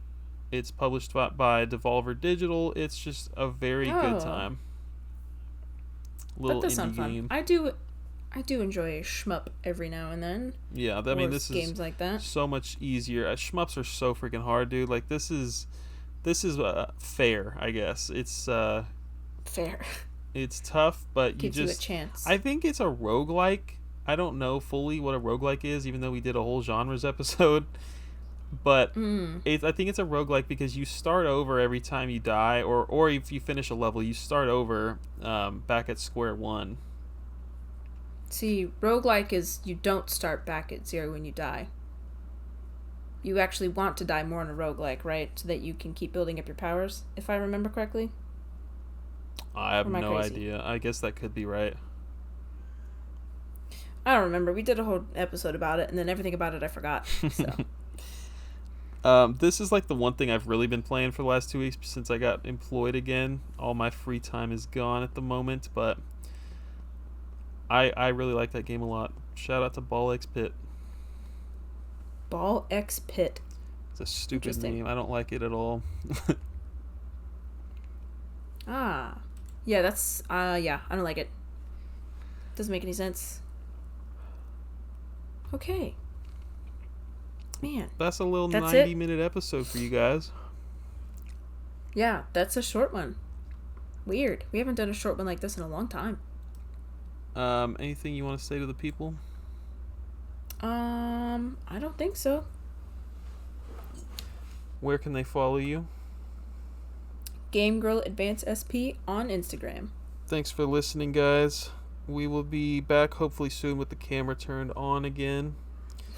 it's published by Devolver Digital. It's just a very good Oh, time. that Little does sound indie fun. game. I do enjoy a shmup every now and then, Yeah, I mean or this is games like that. so much easier. Shmups are so freaking hard, dude. Like this is fair, I guess. Fair. It's tough, but you Gives you a just chance. I think it's a roguelike. I don't know fully what a roguelike is, even though we did a whole genres episode. But Mm. I think it's a roguelike because you start over every time you die, or if you finish a level, you start over back at square one. See, roguelike is you don't start back at zero when you die. You actually want to die more in a roguelike, right? So that you can keep building up your powers, if I remember correctly. I have Or am I no crazy? idea. I guess that could be right. I don't remember. We did a whole episode about it, and then everything about it I forgot. So. This is like the one thing I've really been playing for the last 2 weeks since I got employed again. All my free time is gone at the moment, but I really like that game a lot. Shout out to Ball X Pit. Ball X Pit. It's a stupid Interesting. name. I don't like it at all. Ah. Yeah, that's yeah, I don't like it. Doesn't make any sense. Okay. Man. That's a little That's 90-minute episode for you guys. Yeah, that's a short one. Weird. We haven't done a short one like this in a long time. Anything you want to say to the people? I don't think so. Where can they follow you? Game Girl Advance SP on Instagram. Thanks for listening, guys. We will be back hopefully soon with the camera turned on again.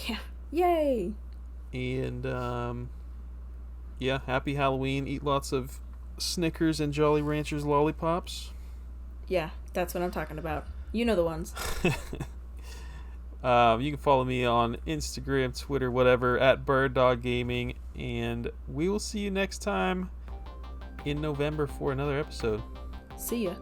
Yeah. Yay! And, yeah, happy Halloween. Eat lots of Snickers and Jolly Ranchers lollipops. Yeah, that's what I'm talking about. You know the ones. You can follow me on Instagram, Twitter, whatever, at BirdDogGaming. And we will see you next time in November for another episode. See ya.